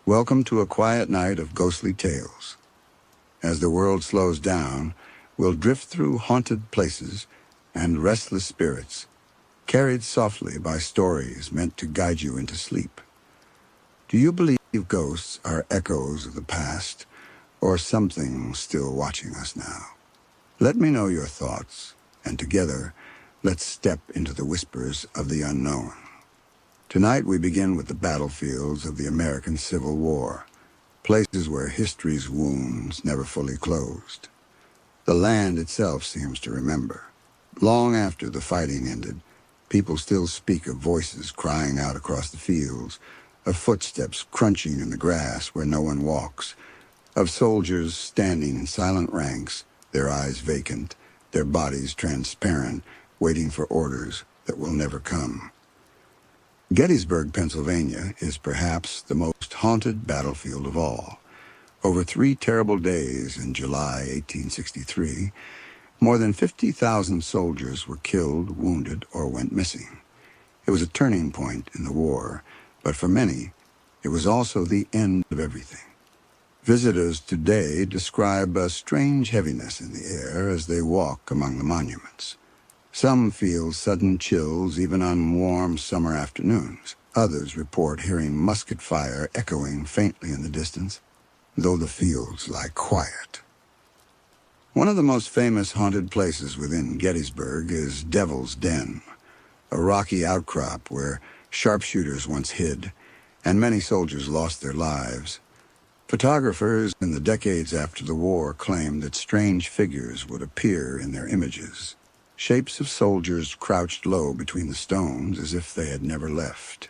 Welcome to a quiet night of ghostly tales. As the world slows down, we'll drift through haunted places and restless spirits, carried softly by stories meant to guide you into sleep. Do you believe ghosts are echoes of the past, or something still watching us now? Let me know your thoughts, and together, let's step into the whispers of the unknown. Tonight we begin with the battlefields of the American Civil War, places where history's wounds never fully closed. The land itself seems to remember. Long after the fighting ended, people still speak of voices crying out across the fields, of footsteps crunching in the grass where no one walks, of soldiers standing in silent ranks, their eyes vacant, their bodies transparent, waiting for orders that will never come. Gettysburg, Pennsylvania, is perhaps the most haunted battlefield of all. Over 3 terrible days in July 1863, more than 50,000 soldiers were killed, wounded, or went missing. It was a turning point in the war, but for many, it was also the end of everything. Visitors today describe a strange heaviness in the air as they walk among the monuments. Some feel sudden chills even on warm summer afternoons. Others report hearing musket fire echoing faintly in the distance, though the fields lie quiet. One of the most famous haunted places within Gettysburg is Devil's Den, a rocky outcrop where sharpshooters once hid, and many soldiers lost their lives. Photographers in the decades after the war claimed that strange figures would appear in their images. Shapes of soldiers crouched low between the stones as if they had never left.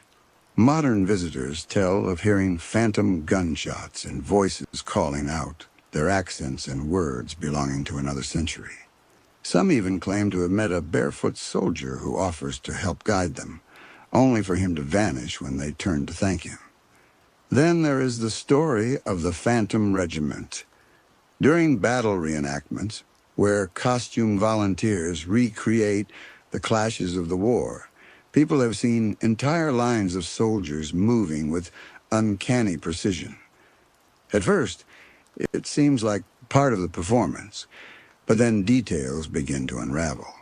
Modern visitors tell of hearing phantom gunshots and voices calling out, their accents and words belonging to another century. Some even claim to have met a barefoot soldier who offers to help guide them, only for him to vanish when they turn to thank him. Then there is the story of the Phantom Regiment. During battle reenactments, where costume volunteers recreate the clashes of the war, people have seen entire lines of soldiers moving with uncanny precision. At first, it seems like part of the performance, but then details begin to unravel.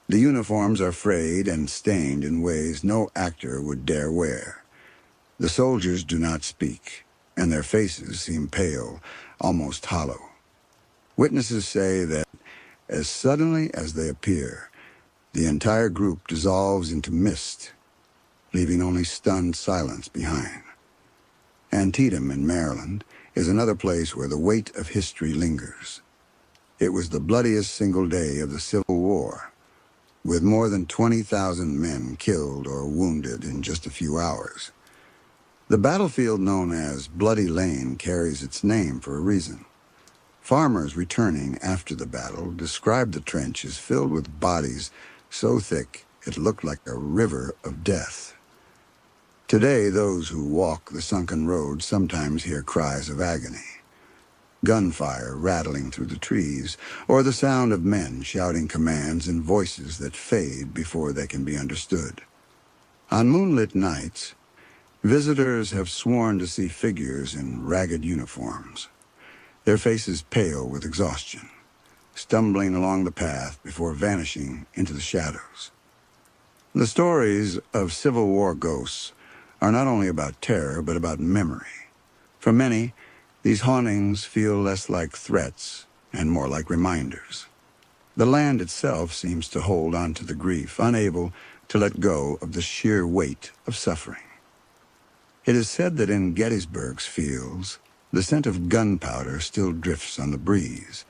The uniforms are frayed and stained in ways no actor would dare wear. The soldiers do not speak, and their faces seem pale, almost hollow. Witnesses say that as suddenly as they appear, the entire group dissolves into mist, leaving only stunned silence behind. Antietam in Maryland is another place where the weight of history lingers. It was the bloodiest single day of the Civil War, with more than 20,000 men killed or wounded in just a few hours. The battlefield known as Bloody Lane carries its name for a reason. Farmers returning after the battle described the trench as filled with bodies so thick it looked like a river of death. Today, those who walk the sunken road sometimes hear cries of agony, gunfire rattling through the trees, or the sound of men shouting commands in voices that fade before they can be understood. On moonlit nights, visitors have sworn to see figures in ragged uniforms, their faces pale with exhaustion, stumbling along the path before vanishing into the shadows. The stories of Civil War ghosts are not only about terror, but about memory. For many, these hauntings feel less like threats and more like reminders. The land itself seems to hold on to the grief, unable to let go of the sheer weight of suffering. It is said that in Gettysburg's fields, the scent of gunpowder still drifts on the breeze,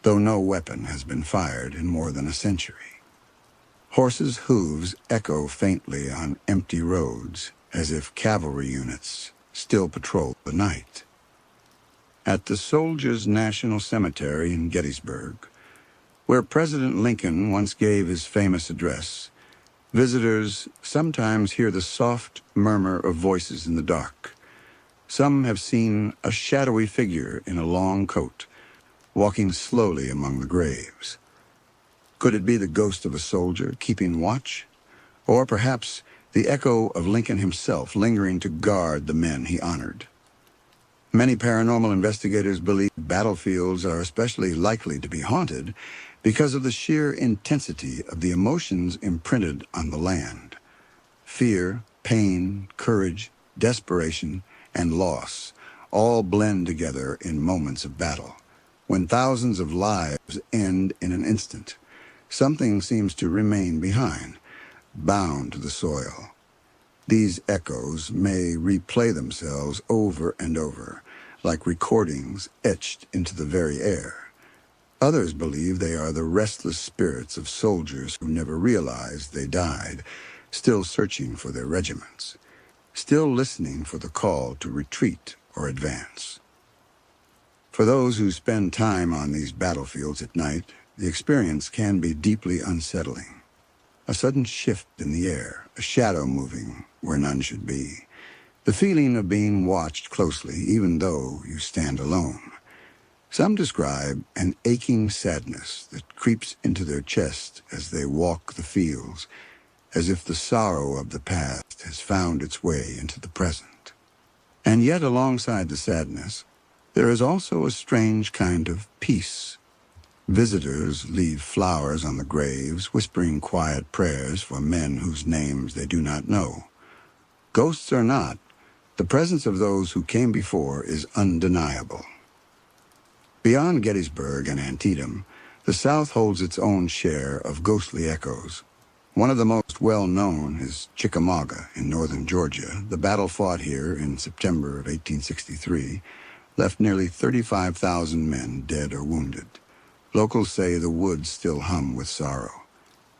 though no weapon has been fired in more than a century. Horses' hooves echo faintly on empty roads, as if cavalry units still patrol the night. At the Soldiers' National Cemetery in Gettysburg, where President Lincoln once gave his famous address, visitors sometimes hear the soft murmur of voices in the dark. Some have seen a shadowy figure in a long coat, walking slowly among the graves. Could it be the ghost of a soldier keeping watch? Or perhaps the echo of Lincoln himself lingering to guard the men he honored? Many paranormal investigators believe battlefields are especially likely to be haunted because of the sheer intensity of the emotions imprinted on the land. Fear, pain, courage, desperation, and loss all blend together in moments of battle. When thousands of lives end in an instant, something seems to remain behind, bound to the soil. These echoes may replay themselves over and over, like recordings etched into the very air. Others believe they are the restless spirits of soldiers who never realized they died, still searching for their regiments, still listening for the call to retreat or advance. For those who spend time on these battlefields at night, the experience can be deeply unsettling. A sudden shift in the air, a shadow moving where none should be. The feeling of being watched closely even though you stand alone. Some describe an aching sadness that creeps into their chest as they walk the fields, as if the sorrow of the past has found its way into the present. And yet alongside the sadness, there is also a strange kind of peace. Visitors leave flowers on the graves, whispering quiet prayers for men whose names they do not know. Ghosts or not, the presence of those who came before is undeniable. Beyond Gettysburg and Antietam, the South holds its own share of ghostly echoes. One of the most well-known is Chickamauga in northern Georgia. The battle fought here in September of 1863 left nearly 35,000 men dead or wounded. Locals say the woods still hum with sorrow.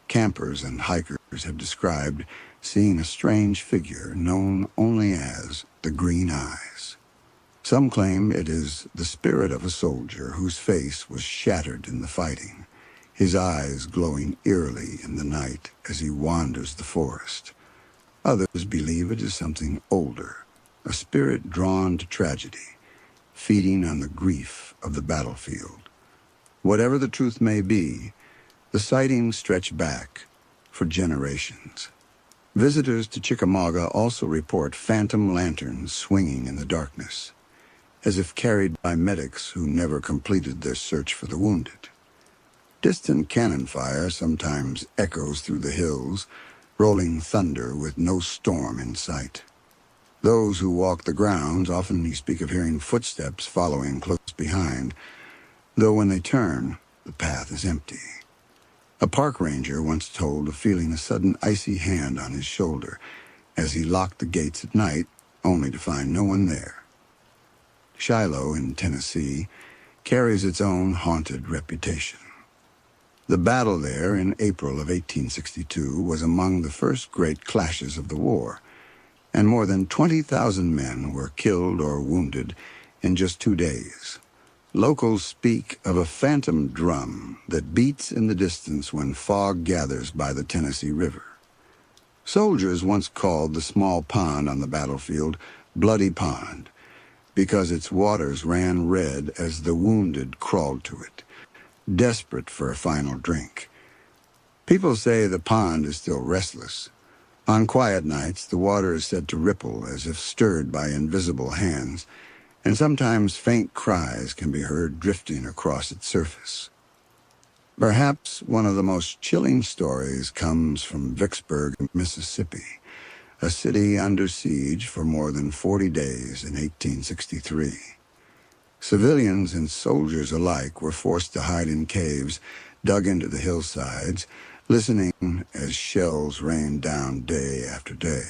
Campers and hikers have described seeing a strange figure known only as the Green Eyes. Some claim it is the spirit of a soldier whose face was shattered in the fighting, his eyes glowing eerily in the night as he wanders the forest. Others believe it is something older, a spirit drawn to tragedy, feeding on the grief of the battlefield. Whatever the truth may be, the sightings stretch back for generations. Visitors to Chickamauga also report phantom lanterns swinging in the darkness, as if carried by medics who never completed their search for the wounded. Distant cannon fire sometimes echoes through the hills, rolling thunder with no storm in sight. Those who walk the grounds often speak of hearing footsteps following close behind, though when they turn, the path is empty. A park ranger once told of feeling a sudden icy hand on his shoulder as he locked the gates at night, only to find no one there. Shiloh in Tennessee carries its own haunted reputation. The battle there in April of 1862 was among the first great clashes of the war, and more than 20,000 men were killed or wounded in just 2 days. Locals speak of a phantom drum that beats in the distance when fog gathers by the Tennessee River. Soldiers once called the small pond on the battlefield Bloody Pond because its waters ran red as the wounded crawled to it, desperate for a final drink. People say the pond is still restless. On quiet nights, the water is said to ripple as if stirred by invisible hands, and sometimes faint cries can be heard drifting across its surface. Perhaps one of the most chilling stories comes from Vicksburg, Mississippi, a city under siege for more than 40 days in 1863. Civilians and soldiers alike were forced to hide in caves dug into the hillsides, listening as shells rained down day after day.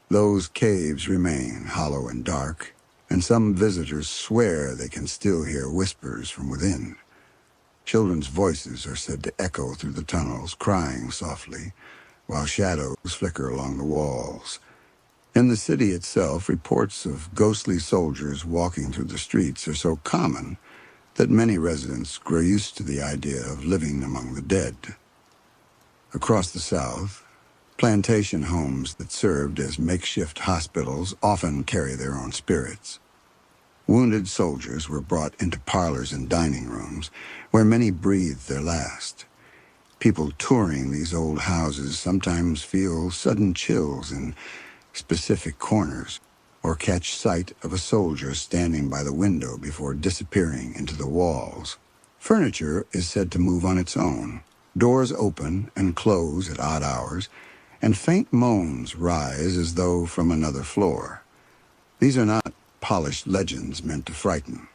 Those caves remain hollow and dark, and some visitors swear they can still hear whispers from within. Children's voices are said to echo through the tunnels, crying softly, while shadows flicker along the walls. In the city itself, reports of ghostly soldiers walking through the streets are so common that many residents grow used to the idea of living among the dead. Across the South, plantation homes that served as makeshift hospitals often carry their own spirits. Wounded soldiers were brought into parlors and dining rooms, where many breathed their last. People touring these old houses sometimes feel sudden chills in specific corners, or catch sight of a soldier standing by the window before disappearing into the walls. Furniture is said to move on its own. Doors open and close at odd hours, and faint moans rise as though from another floor. These are not polished legends meant to frighten.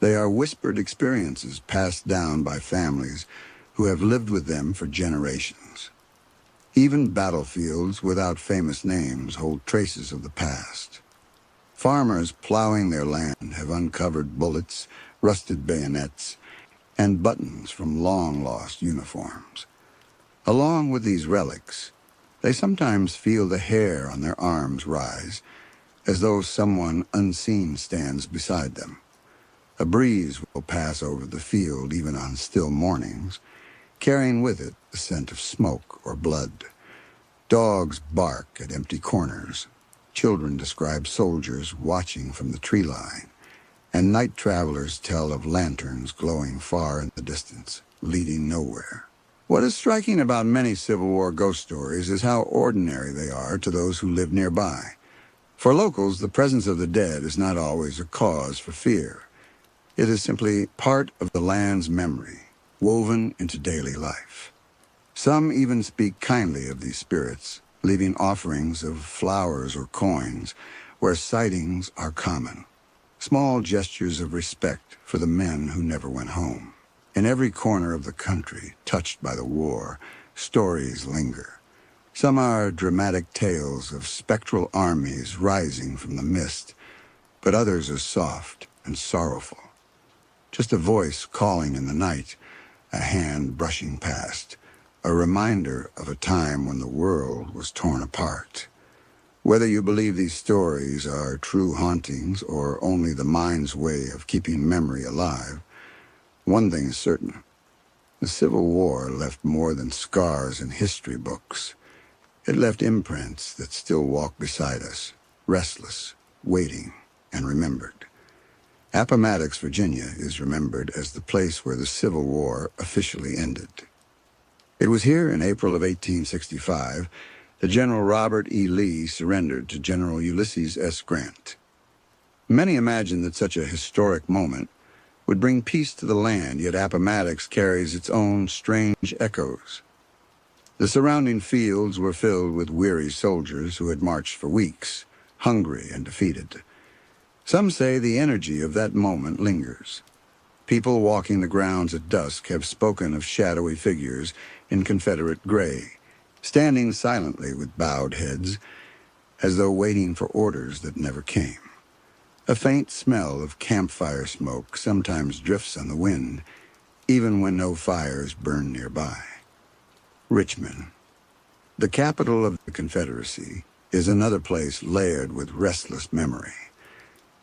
They are whispered experiences passed down by families who have lived with them for generations. Even battlefields without famous names hold traces of the past. Farmers plowing their land have uncovered bullets, rusted bayonets, and buttons from long-lost uniforms. Along with these relics, they sometimes feel the hair on their arms rise, as though someone unseen stands beside them. A breeze will pass over the field even on still mornings, carrying with it the scent of smoke or blood. Dogs bark at empty corners. Children describe soldiers watching from the tree line, and night travelers tell of lanterns glowing far in the distance, leading nowhere. What is striking about many Civil War ghost stories is how ordinary they are to those who live nearby. For locals, the presence of the dead is not always a cause for fear. It is simply part of the land's memory, woven into daily life. Some even speak kindly of these spirits, leaving offerings of flowers or coins where sightings are common. Small gestures of respect for the men who never went home. In every corner of the country touched by the war, stories linger. Some are dramatic tales of spectral armies rising from the mist, but others are soft and sorrowful. Just a voice calling in the night, a hand brushing past, a reminder of a time when the world was torn apart. Whether you believe these stories are true hauntings or only the mind's way of keeping memory alive, one thing is certain. The Civil War left more than scars in history books. It left imprints that still walk beside us, restless, waiting, and remembered. Appomattox, Virginia, is remembered as the place where the Civil War officially ended. It was here in April of 1865 that General Robert E. Lee surrendered to General Ulysses S. Grant. Many imagine that such a historic moment would bring peace to the land, yet Appomattox carries its own strange echoes. The surrounding fields were filled with weary soldiers who had marched for weeks, hungry and defeated. Some say the energy of that moment lingers. People walking the grounds at dusk have spoken of shadowy figures in Confederate gray, standing silently with bowed heads, as though waiting for orders that never came. A faint smell of campfire smoke sometimes drifts on the wind, even when no fires burn nearby. Richmond, the capital of the Confederacy, is another place layered with restless memory.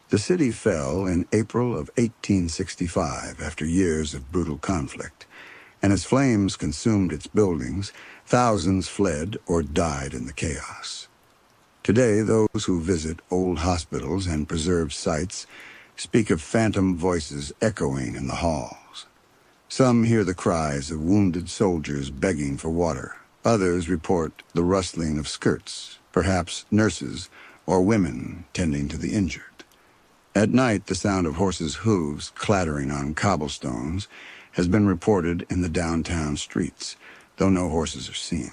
The city fell in April of 1865 after years of brutal conflict, and as flames consumed its buildings, thousands fled or died in the chaos. Today, those who visit old hospitals and preserved sites speak of phantom voices echoing in the halls. Some hear the cries of wounded soldiers begging for water. Others report the rustling of skirts, perhaps nurses or women tending to the injured. At night, the sound of horses' hooves clattering on cobblestones has been reported in the downtown streets, though no horses are seen.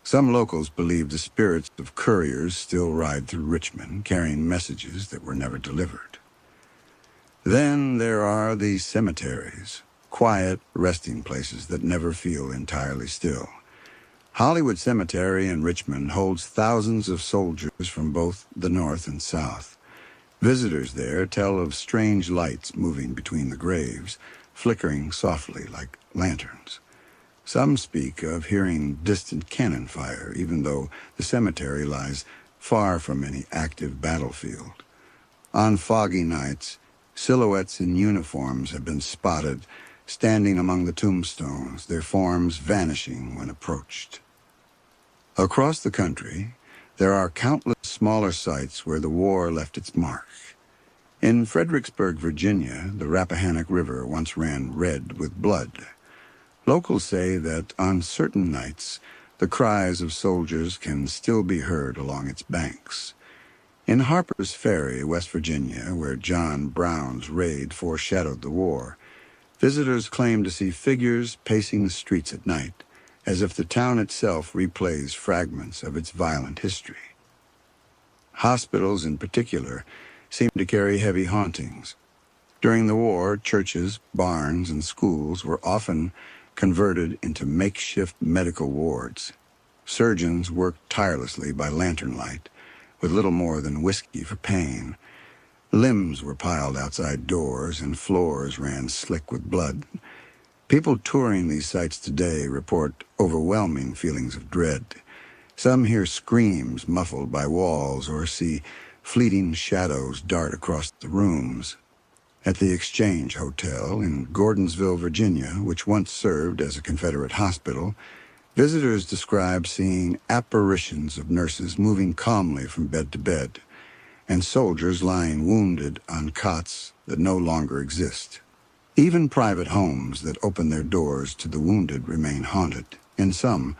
Some locals believe the spirits of couriers still ride through Richmond, carrying messages that were never delivered. Then there are the cemeteries, quiet resting places that never feel entirely still. Hollywood Cemetery in Richmond holds thousands of soldiers from both the North and South. Visitors there tell of strange lights moving between the graves, flickering softly like lanterns. Some speak of hearing distant cannon fire, even though the cemetery lies far from any active battlefield. On foggy nights, silhouettes in uniforms have been spotted standing among the tombstones, their forms vanishing when approached. Across the country, there are countless smaller sites where the war left its mark. In Fredericksburg, Virginia, the Rappahannock River once ran red with blood. Locals say that on certain nights, the cries of soldiers can still be heard along its banks. In Harper's Ferry, West Virginia, where John Brown's raid foreshadowed the war, visitors claim to see figures pacing the streets at night, as if the town itself replays fragments of its violent history. Hospitals, in particular, seem to carry heavy hauntings. During the war, churches, barns, and schools were often converted into makeshift medical wards. Surgeons worked tirelessly by lantern light, with little more than whiskey for pain. Limbs were piled outside doors, and floors ran slick with blood. People touring these sites today report overwhelming feelings of dread. Some hear screams muffled by walls or see fleeting shadows dart across the rooms. At the Exchange Hotel in Gordonsville, Virginia, which once served as a Confederate hospital, visitors describe seeing apparitions of nurses moving calmly from bed to bed, and soldiers lying wounded on cots that no longer exist. Even private homes that open their doors to the wounded remain haunted. In some,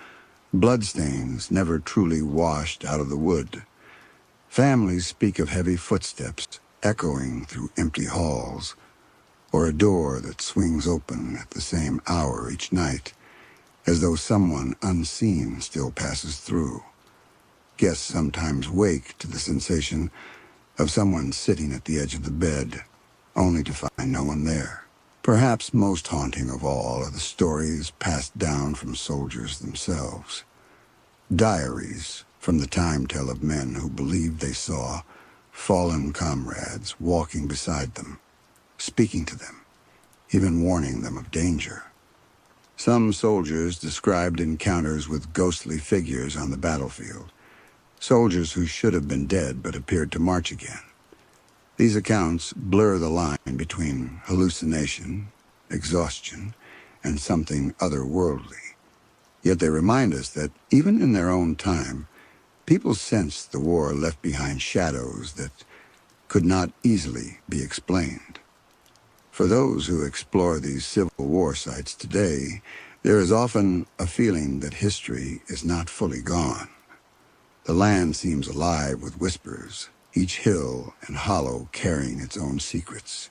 bloodstains never truly washed out of the wood. Families speak of heavy footsteps echoing through empty halls, or a door that swings open at the same hour each night, as though someone unseen still passes through. Guests sometimes wake to the sensation of someone sitting at the edge of the bed, only to find no one there. Perhaps most haunting of all are the stories passed down from soldiers themselves. Diaries from the time-tell of men who believed they saw fallen comrades walking beside them, speaking to them, even warning them of danger. Some soldiers described encounters with ghostly figures on the battlefield, soldiers who should have been dead but appeared to march again. These accounts blur the line between hallucination, exhaustion, and something otherworldly. Yet they remind us that even in their own time, people sensed the war left behind shadows that could not easily be explained. For those who explore these Civil War sites today, there is often a feeling that history is not fully gone. The land seems alive with whispers, each hill and hollow carrying its own secrets.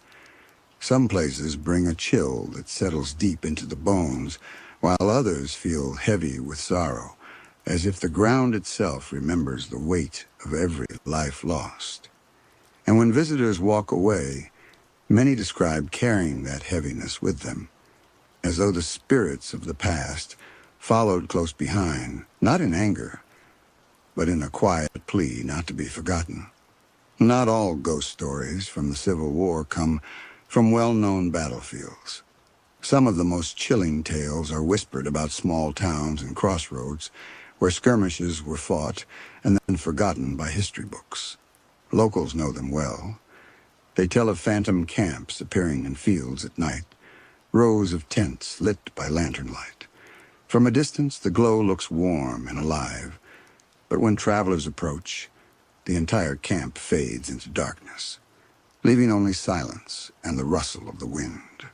Some places bring a chill that settles deep into the bones, while others feel heavy with sorrow, as if the ground itself remembers the weight of every life lost. And when visitors walk away, many describe carrying that heaviness with them, as though the spirits of the past followed close behind, not in anger, but in a quiet plea not to be forgotten. Not all ghost stories from the Civil War come from well-known battlefields. Some of the most chilling tales are whispered about small towns and crossroads where skirmishes were fought and then forgotten by history books. Locals know them well. They tell of phantom camps appearing in fields at night, rows of tents lit by lantern light. From a distance, the glow looks warm and alive, but when travelers approach, the entire camp fades into darkness, leaving only silence and the rustle of the wind.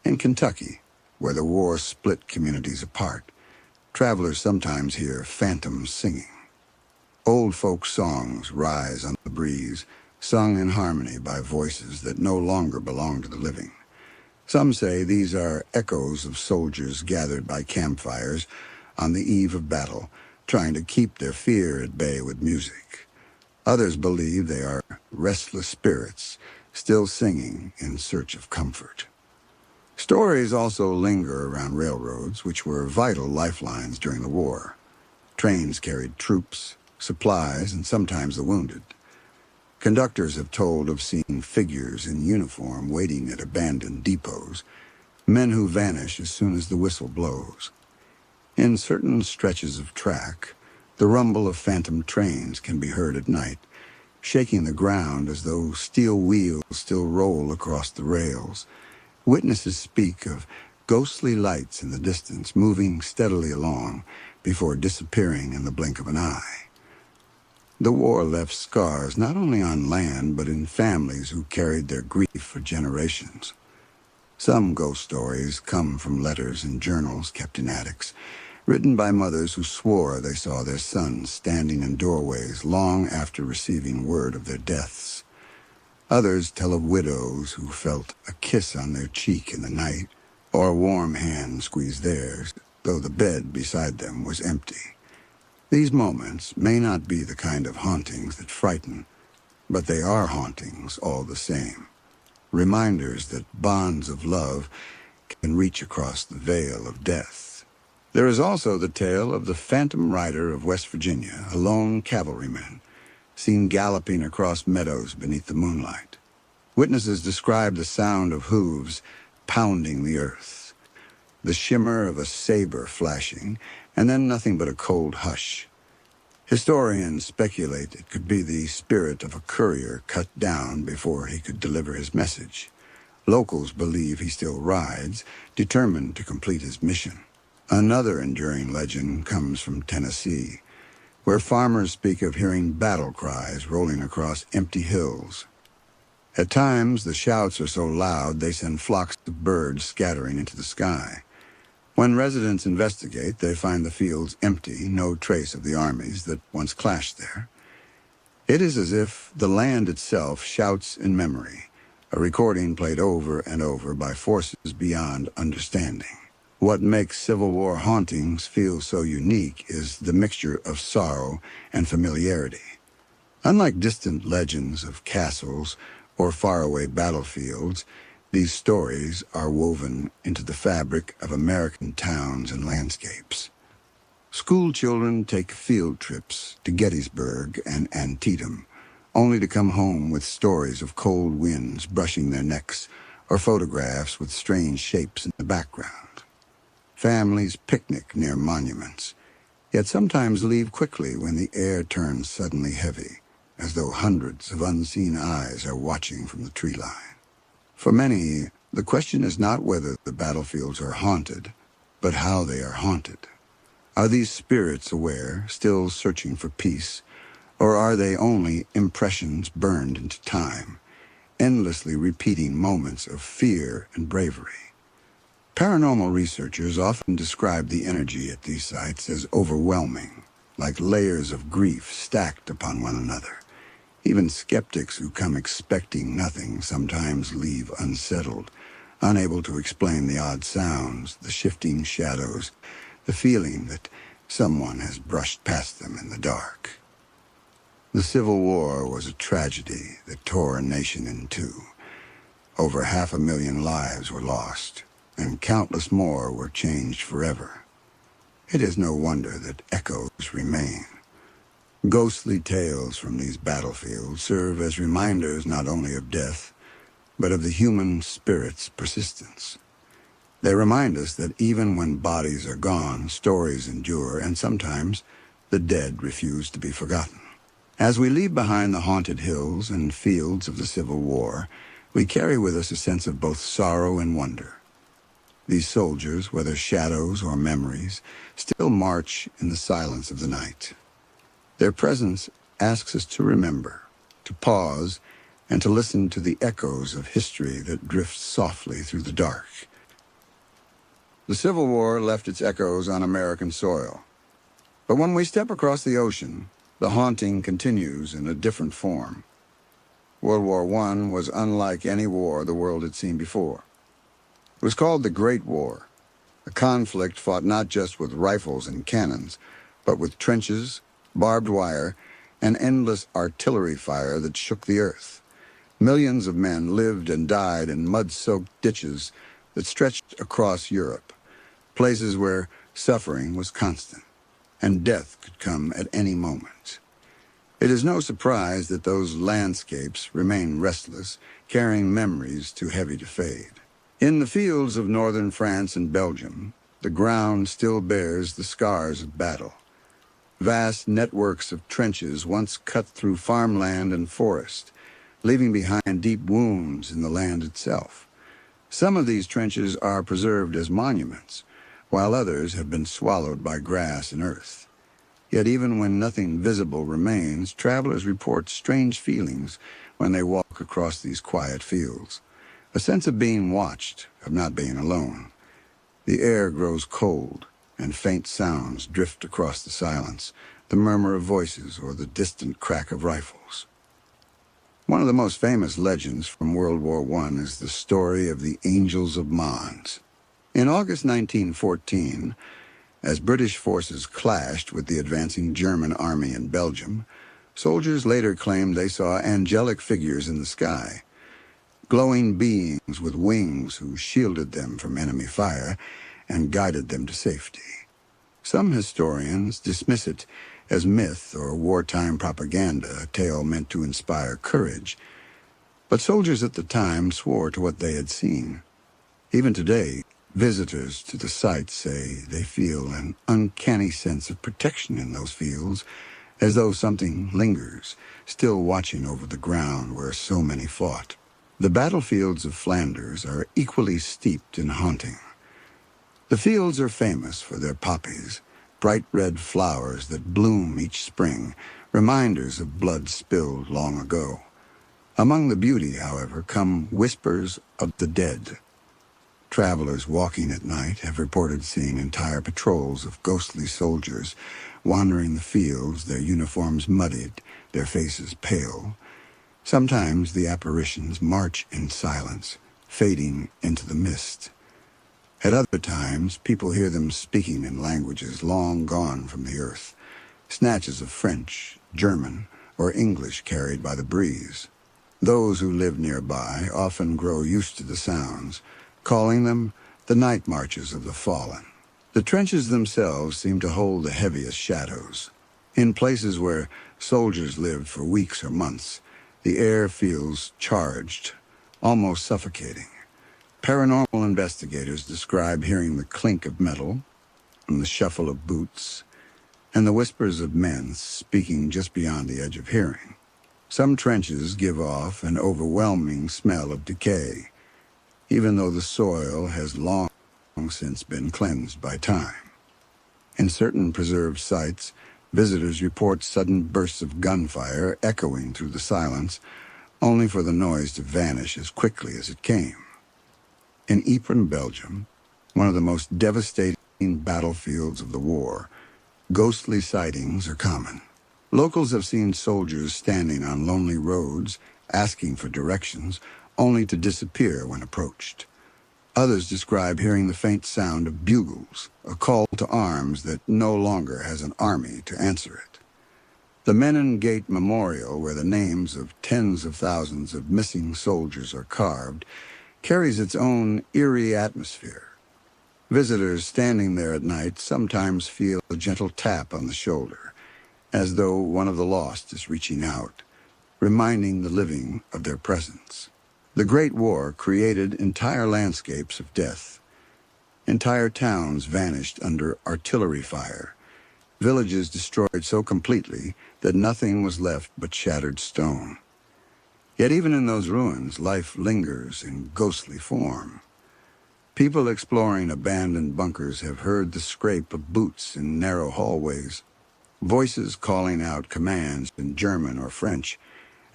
In Kentucky, where the war split communities apart, travelers sometimes hear phantoms singing. Old folk songs rise on the breeze, sung in harmony by voices that no longer belong to the living. Some say these are echoes of soldiers gathered by campfires on the eve of battle, trying to keep their fear at bay with music. Others believe they are restless spirits, still singing in search of comfort. Stories also linger around railroads, which were vital lifelines during the war. Trains carried troops, supplies, and sometimes the wounded. Conductors have told of seeing figures in uniform waiting at abandoned depots, men who vanish as soon as the whistle blows. In certain stretches of track, the rumble of phantom trains can be heard at night, shaking the ground as though steel wheels still roll across the rails. Witnesses speak of ghostly lights in the distance moving steadily along before disappearing in the blink of an eye. The war left scars not only on land but in families who carried their grief for generations. Some ghost stories come from letters and journals kept in attics, written by mothers who swore they saw their sons standing in doorways long after receiving word of their deaths. Others tell of widows who felt a kiss on their cheek in the night, or a warm hand squeeze theirs, though the bed beside them was empty. These moments may not be the kind of hauntings that frighten, but they are hauntings all the same. Reminders that bonds of love can reach across the veil of death. There is also the tale of the phantom rider of West Virginia, a lone cavalryman, seen galloping across meadows beneath the moonlight. Witnesses describe the sound of hooves pounding the earth, the shimmer of a saber flashing, and then nothing but a cold hush. Historians speculate it could be the spirit of a courier cut down before he could deliver his message. Locals believe he still rides, determined to complete his mission. Another enduring legend comes from Tennessee, where farmers speak of hearing battle cries rolling across empty hills. At times, the shouts are so loud they send flocks of birds scattering into the sky. When residents investigate, they find the fields empty, no trace of the armies that once clashed there. It is as if the land itself shouts in memory, a recording played over and over by forces beyond understanding. What makes Civil War hauntings feel so unique is the mixture of sorrow and familiarity. Unlike distant legends of castles or faraway battlefields, these stories are woven into the fabric of American towns and landscapes. School children take field trips to Gettysburg and Antietam, only to come home with stories of cold winds brushing their necks or photographs with strange shapes in the background. Families picnic near monuments, yet sometimes leave quickly when the air turns suddenly heavy, as though hundreds of unseen eyes are watching from the tree line. For many, the question is not whether the battlefields are haunted, but how they are haunted. Are these spirits aware, still searching for peace, or are they only impressions burned into time, endlessly repeating moments of fear and bravery? Paranormal researchers often describe the energy at these sites as overwhelming, like layers of grief stacked upon one another. Even skeptics who come expecting nothing sometimes leave unsettled, unable to explain the odd sounds, the shifting shadows, the feeling that someone has brushed past them in the dark. The Civil War was a tragedy that tore a nation in two. Over 500,000 lives were lost, and countless more were changed forever. It is no wonder that echoes remain. Ghostly tales from these battlefields serve as reminders not only of death, but of the human spirit's persistence. They remind us that even when bodies are gone, stories endure, and sometimes the dead refuse to be forgotten. As we leave behind the haunted hills and fields of the Civil War, we carry with us a sense of both sorrow and wonder. These soldiers, whether shadows or memories, still march in the silence of the night. Their presence asks us to remember, to pause, and to listen to the echoes of history that drift softly through the dark. The Civil War left its echoes on American soil. But when we step across the ocean, the haunting continues in a different form. World War I was unlike any war the world had seen before. It was called the Great War, a conflict fought not just with rifles and cannons, but with trenches, barbed wire, and endless artillery fire that shook the earth. Millions of men lived and died in mud-soaked ditches that stretched across Europe, places where suffering was constant, and death could come at any moment. It is no surprise that those landscapes remain restless, carrying memories too heavy to fade. In the fields of northern France and Belgium, the ground still bears the scars of battle. Vast networks of trenches once cut through farmland and forest, leaving behind deep wounds in the land itself. Some of these trenches are preserved as monuments, while others have been swallowed by grass and earth. Yet even when nothing visible remains, travelers report strange feelings when they walk across these quiet fields. A sense of being watched, of not being alone. The air grows cold, and faint sounds drift across the silence, the murmur of voices or the distant crack of rifles. One of the most famous legends from World War I is the story of the Angels of Mons. In August 1914, as British forces clashed with the advancing German army in Belgium, soldiers later claimed they saw angelic figures in the sky, glowing beings with wings who shielded them from enemy fire and guided them to safety. Some historians dismiss it as myth or wartime propaganda, a tale meant to inspire courage. But soldiers at the time swore to what they had seen. Even today, visitors to the site say they feel an uncanny sense of protection in those fields, as though something lingers, still watching over the ground where so many fought. The battlefields of Flanders are equally steeped in haunting. The fields are famous for their poppies, bright red flowers that bloom each spring, reminders of blood spilled long ago. Among the beauty, however, come whispers of the dead. Travelers walking at night have reported seeing entire patrols of ghostly soldiers wandering the fields, their uniforms muddied, their faces pale. Sometimes the apparitions march in silence, fading into the mist. At other times, people hear them speaking in languages long gone from the earth, snatches of French, German, or English carried by the breeze. Those who live nearby often grow used to the sounds, calling them the night marches of the fallen. The trenches themselves seem to hold the heaviest shadows. In places where soldiers lived for weeks or months, the air feels charged, almost suffocating. Paranormal investigators describe hearing the clink of metal, and the shuffle of boots, and the whispers of men speaking just beyond the edge of hearing. Some trenches give off an overwhelming smell of decay, even though the soil has long since been cleansed by time. In certain preserved sites, visitors report sudden bursts of gunfire echoing through the silence, only for the noise to vanish as quickly as it came. In Ypres, Belgium, one of the most devastating battlefields of the war, ghostly sightings are common. Locals have seen soldiers standing on lonely roads, asking for directions, only to disappear when approached. Others describe hearing the faint sound of bugles, a call to arms that no longer has an army to answer it. The Menin Gate Memorial, where the names of tens of thousands of missing soldiers are carved, carries its own eerie atmosphere. Visitors standing there at night sometimes feel a gentle tap on the shoulder, as though one of the lost is reaching out, reminding the living of their presence. The Great War created entire landscapes of death. Entire towns vanished under artillery fire, villages destroyed so completely that nothing was left but shattered stone. Yet even in those ruins, life lingers in ghostly form. People exploring abandoned bunkers have heard the scrape of boots in narrow hallways, voices calling out commands in German or French,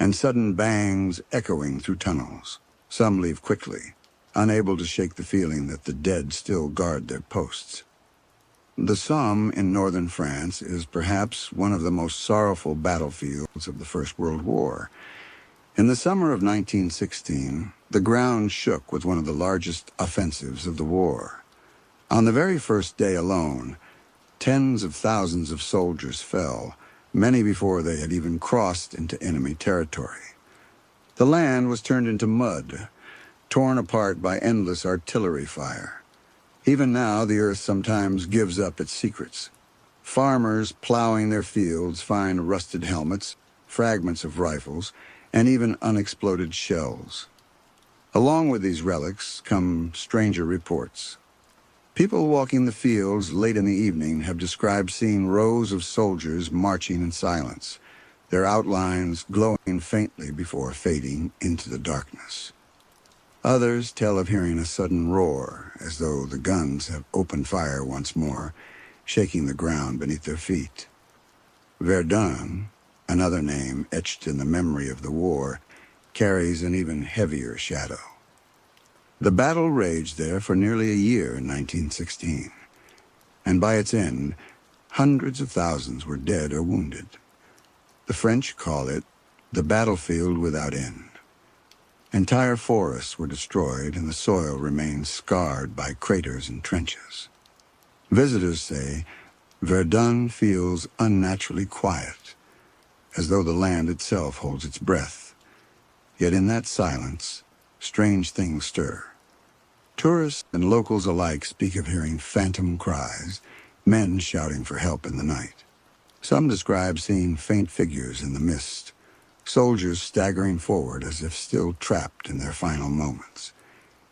and sudden bangs echoing through tunnels. Some leave quickly, unable to shake the feeling that the dead still guard their posts. The Somme in northern France is perhaps one of the most sorrowful battlefields of the First World War. In the summer of 1916, the ground shook with one of the largest offensives of the war. On the very first day alone, tens of thousands of soldiers fell, many before they had even crossed into enemy territory. The land was turned into mud, torn apart by endless artillery fire. Even now, the earth sometimes gives up its secrets. Farmers plowing their fields find rusted helmets, fragments of rifles, and even unexploded shells. Along with these relics come stranger reports. People walking the fields late in the evening have described seeing rows of soldiers marching in silence, their outlines glowing faintly before fading into the darkness. Others tell of hearing a sudden roar, as though the guns have opened fire once more, shaking the ground beneath their feet. Verdun, another name etched in the memory of the war, carries an even heavier shadow. The battle raged there for nearly a year in 1916. and by its end, hundreds of thousands were dead or wounded. The French call it the battlefield without end. Entire forests were destroyed, and the soil remains scarred by craters and trenches. Visitors say Verdun feels unnaturally quiet, as though the land itself holds its breath. Yet in that silence, strange things stir. Tourists and locals alike speak of hearing phantom cries, men shouting for help in the night. Some describe seeing faint figures in the mist, soldiers staggering forward as if still trapped in their final moments.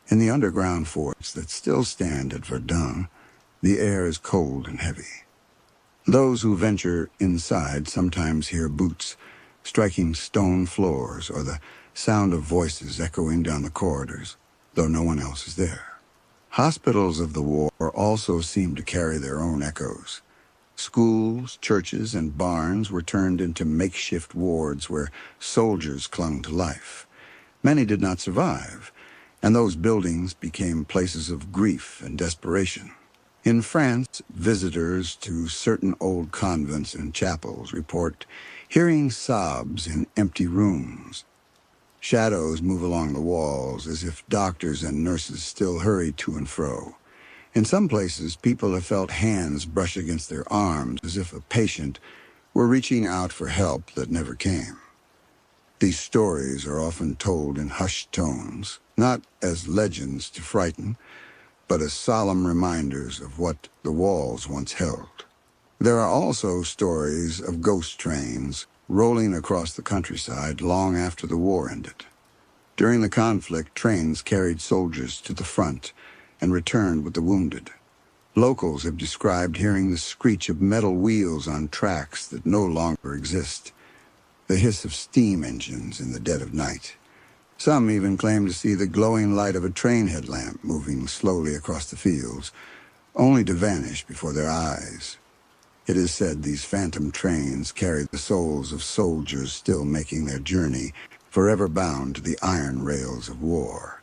In the underground forts that still stand at Verdun, the air is cold and heavy. Those who venture inside sometimes hear boots striking stone floors or the sound of voices echoing down the corridors, though no one else is there. Hospitals of the war also seem to carry their own echoes. Schools, churches, and barns were turned into makeshift wards where soldiers clung to life. Many did not survive, and those buildings became places of grief and desperation. In France, visitors to certain old convents and chapels report hearing sobs in empty rooms. Shadows move along the walls as if doctors and nurses still hurry to and fro. In some places, people have felt hands brush against their arms as if a patient were reaching out for help that never came. These stories are often told in hushed tones, not as legends to frighten, but as solemn reminders of what the walls once held. There are also stories of ghost trains rolling across the countryside long after the war ended. During the conflict, trains carried soldiers to the front and returned with the wounded. Locals have described hearing the screech of metal wheels on tracks that no longer exist, the hiss of steam engines in the dead of night. Some even claim to see the glowing light of a train headlamp moving slowly across the fields, only to vanish before their eyes. It is said these phantom trains carry the souls of soldiers still making their journey, forever bound to the iron rails of war.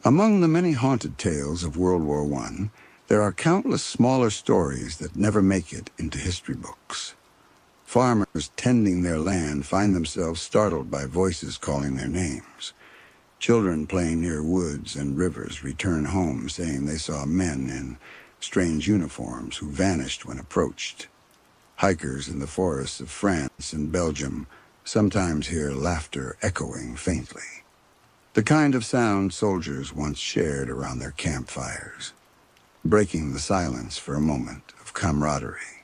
Among the many haunted tales of World War I, there are countless smaller stories that never make it into history books. Farmers tending their land find themselves startled by voices calling their names. Children playing near woods and rivers return home saying they saw men in strange uniforms who vanished when approached. Hikers in the forests of France and Belgium sometimes hear laughter echoing faintly, the kind of sound soldiers once shared around their campfires, breaking the silence for a moment of camaraderie.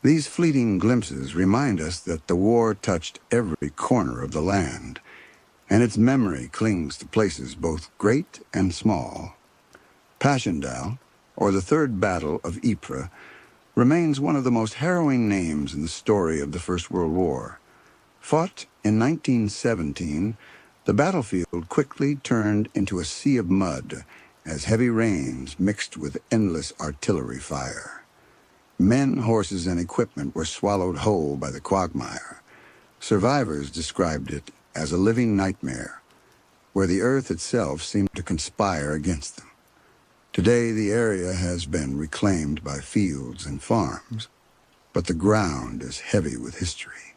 These fleeting glimpses remind us that the war touched every corner of the land, and its memory clings to places both great and small. Passchendaele, or the Third Battle of Ypres, remains one of the most harrowing names in the story of the First World War. Fought in 1917, the battlefield quickly turned into a sea of mud as heavy rains mixed with endless artillery fire. Men, horses, and equipment were swallowed whole by the quagmire. Survivors described it as a living nightmare, where the earth itself seemed to conspire against them. Today, the area has been reclaimed by fields and farms, but the ground is heavy with history.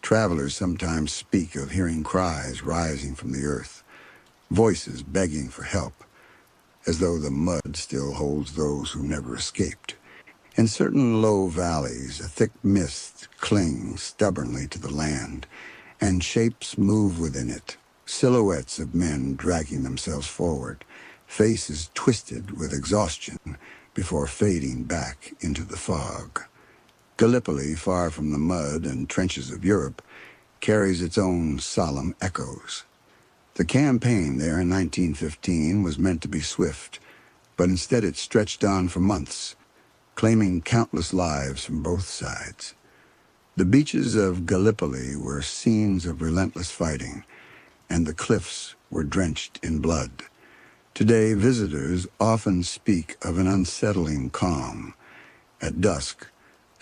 Travelers sometimes speak of hearing cries rising from the earth, voices begging for help, as though the mud still holds those who never escaped. In certain low valleys, a thick mist clings stubbornly to the land, and shapes move within it, silhouettes of men dragging themselves forward, faces twisted with exhaustion before fading back into the fog. Gallipoli, far from the mud and trenches of Europe, carries its own solemn echoes. The campaign there in 1915 was meant to be swift, but instead it stretched on for months, claiming countless lives from both sides. The beaches of Gallipoli were scenes of relentless fighting, and the cliffs were drenched in blood. Today, visitors often speak of an unsettling calm. At dusk,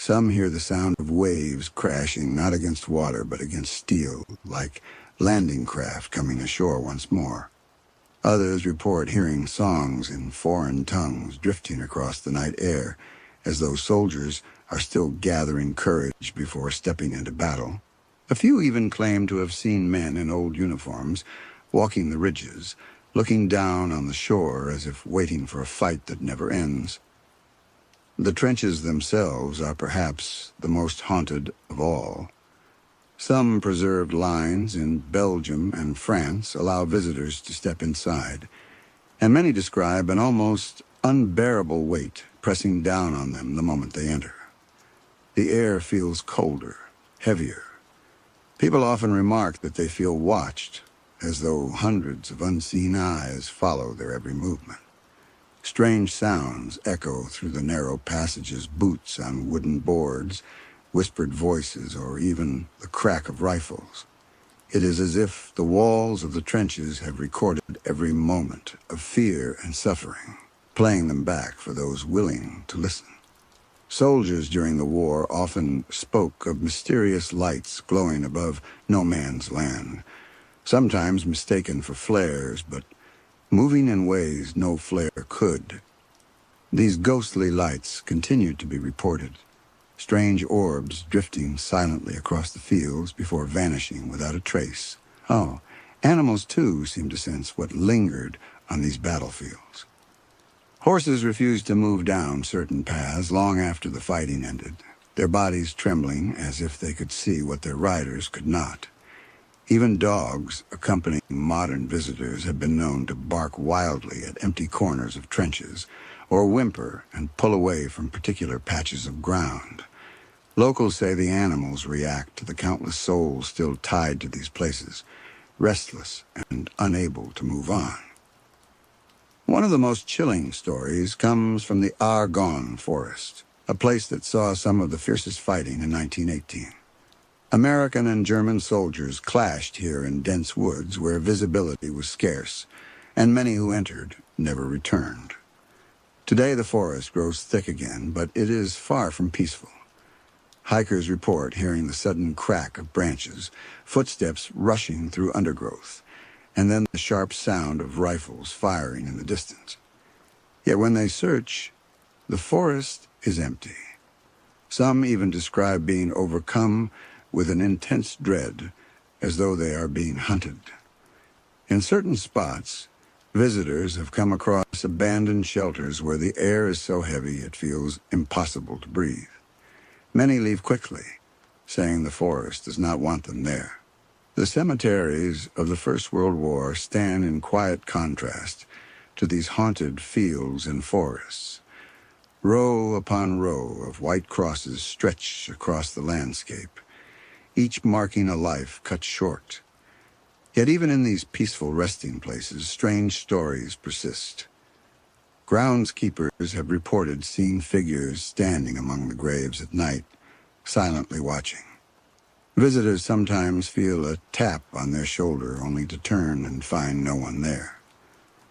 some hear the sound of waves crashing not against water but against steel, like landing craft coming ashore once more. Others report hearing songs in foreign tongues drifting across the night air, as though soldiers are still gathering courage before stepping into battle. A few even claim to have seen men in old uniforms walking the ridges, looking down on the shore as if waiting for a fight that never ends. The trenches themselves are perhaps the most haunted of all. Some preserved lines in Belgium and France allow visitors to step inside, and many describe an almost unbearable weight pressing down on them the moment they enter. The air feels colder, heavier. People often remark that they feel watched, as though hundreds of unseen eyes follow their every movement. Strange sounds echo through the narrow passages, boots on wooden boards, whispered voices, or even the crack of rifles. It is as if the walls of the trenches have recorded every moment of fear and suffering, playing them back for those willing to listen. Soldiers during the war often spoke of mysterious lights glowing above no man's land, sometimes mistaken for flares, but moving in ways no flare could. These ghostly lights continued to be reported, strange orbs drifting silently across the fields before vanishing without a trace. Oh, animals too seemed to sense what lingered on these battlefields. Horses refused to move down certain paths long after the fighting ended, their bodies trembling as if they could see what their riders could not. Even dogs accompanying modern visitors have been known to bark wildly at empty corners of trenches, or whimper and pull away from particular patches of ground. Locals say the animals react to the countless souls still tied to these places, restless and unable to move on. One of the most chilling stories comes from the Argonne Forest, a place that saw some of the fiercest fighting in 1918. American and German soldiers clashed here in dense woods where visibility was scarce, and many who entered never returned. Today the forest grows thick again, but it is far from peaceful. Hikers report hearing the sudden crack of branches, footsteps rushing through undergrowth, and then the sharp sound of rifles firing in the distance. Yet when they search, the forest is empty. Some even describe being overcome with an intense dread, as though they are being hunted. In certain spots, visitors have come across abandoned shelters where the air is so heavy it feels impossible to breathe. Many leave quickly, saying the forest does not want them there. The cemeteries of the First World War stand in quiet contrast to these haunted fields and forests. Row upon row of white crosses stretch across the landscape, each marking a life cut short. Yet even in these peaceful resting places, strange stories persist. Groundskeepers have reported seeing figures standing among the graves at night, silently watching. Visitors sometimes feel a tap on their shoulder only to turn and find no one there.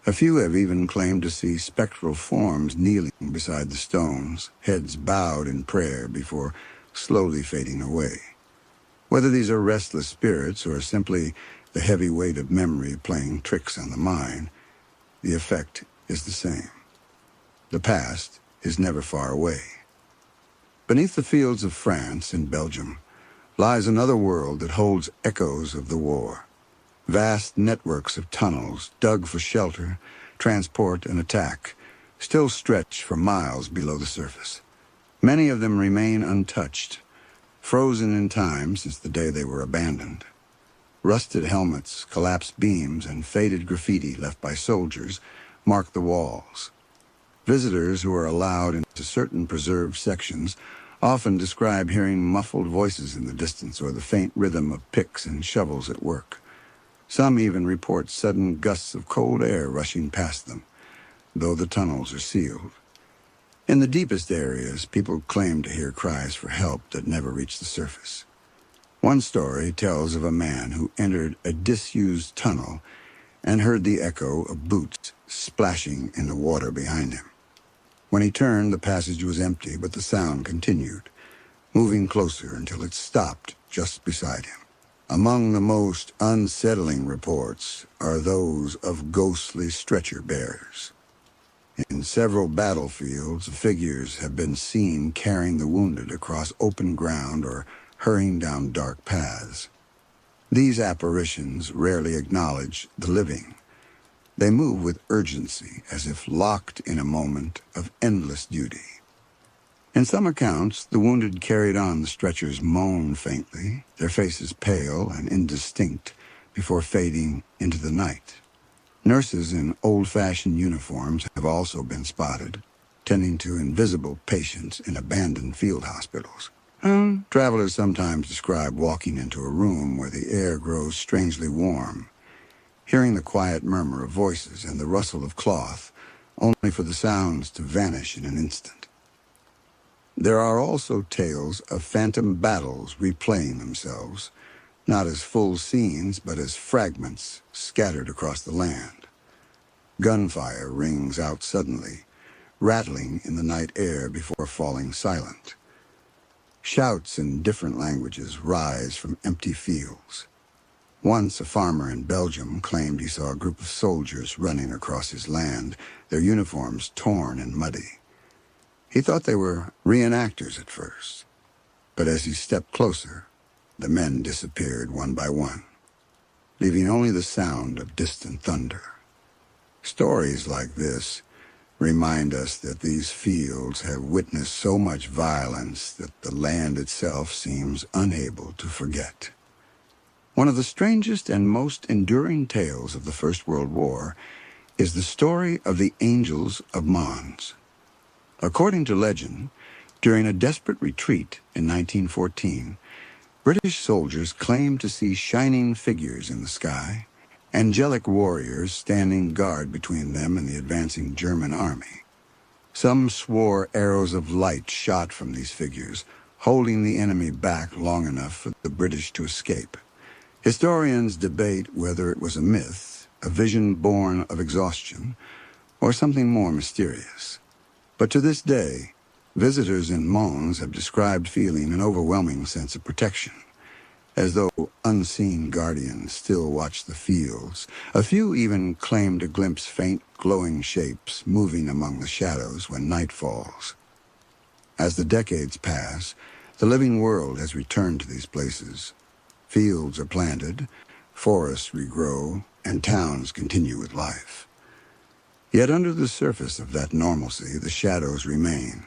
A few have even claimed to see spectral forms kneeling beside the stones, heads bowed in prayer before slowly fading away. Whether these are restless spirits or simply the heavy weight of memory playing tricks on the mind, the effect is the same. The past is never far away. Beneath the fields of France and Belgium lies another world that holds echoes of the war. Vast networks of tunnels dug for shelter, transport, and attack still stretch for miles below the surface. Many of them remain untouched, frozen in time since the day they were abandoned. Rusted helmets, collapsed beams, and faded graffiti left by soldiers mark the walls. Visitors who are allowed into certain preserved sections often describe hearing muffled voices in the distance or the faint rhythm of picks and shovels at work. Some even report sudden gusts of cold air rushing past them, though the tunnels are sealed. In the deepest areas, people claim to hear cries for help that never reach the surface. One story tells of a man who entered a disused tunnel and heard the echo of boots splashing in the water behind him. When he turned, the passage was empty, but the sound continued, moving closer until it stopped just beside him. Among the most unsettling reports are those of ghostly stretcher bearers. In several battlefields, figures have been seen carrying the wounded across open ground or hurrying down dark paths. These apparitions rarely acknowledge the living. They move with urgency, as if locked in a moment of endless duty. In some accounts, the wounded carried on the stretchers moan faintly, their faces pale and indistinct, before fading into the night. Nurses in old-fashioned uniforms have also been spotted, tending to invisible patients in abandoned field hospitals. Travelers sometimes describe walking into a room where the air grows strangely warm, hearing the quiet murmur of voices and the rustle of cloth, only for the sounds to vanish in an instant. There are also tales of phantom battles replaying themselves, not as full scenes, but as fragments scattered across the land. Gunfire rings out suddenly, rattling in the night air before falling silent. Shouts in different languages rise from empty fields. Once a farmer in Belgium claimed he saw a group of soldiers running across his land, their uniforms torn and muddy. He thought they were reenactors at first, but as he stepped closer, the men disappeared one by one, leaving only the sound of distant thunder. Stories like this remind us that these fields have witnessed so much violence that the land itself seems unable to forget. One of the strangest and most enduring tales of the First World War is the story of the Angels of Mons. According to legend, during a desperate retreat in 1914, British soldiers claimed to see shining figures in the sky, angelic warriors standing guard between them and the advancing German army. Some swore arrows of light shot from these figures, holding the enemy back long enough for the British to escape. Historians debate whether it was a myth, a vision born of exhaustion, or something more mysterious. But to this day, visitors in Mons have described feeling an overwhelming sense of protection, as though unseen guardians still watch the fields. A few even claim to glimpse faint, glowing shapes moving among the shadows when night falls. As the decades pass, the living world has returned to these places. Fields are planted, forests regrow, and towns continue with life. Yet under the surface of that normalcy, the shadows remain.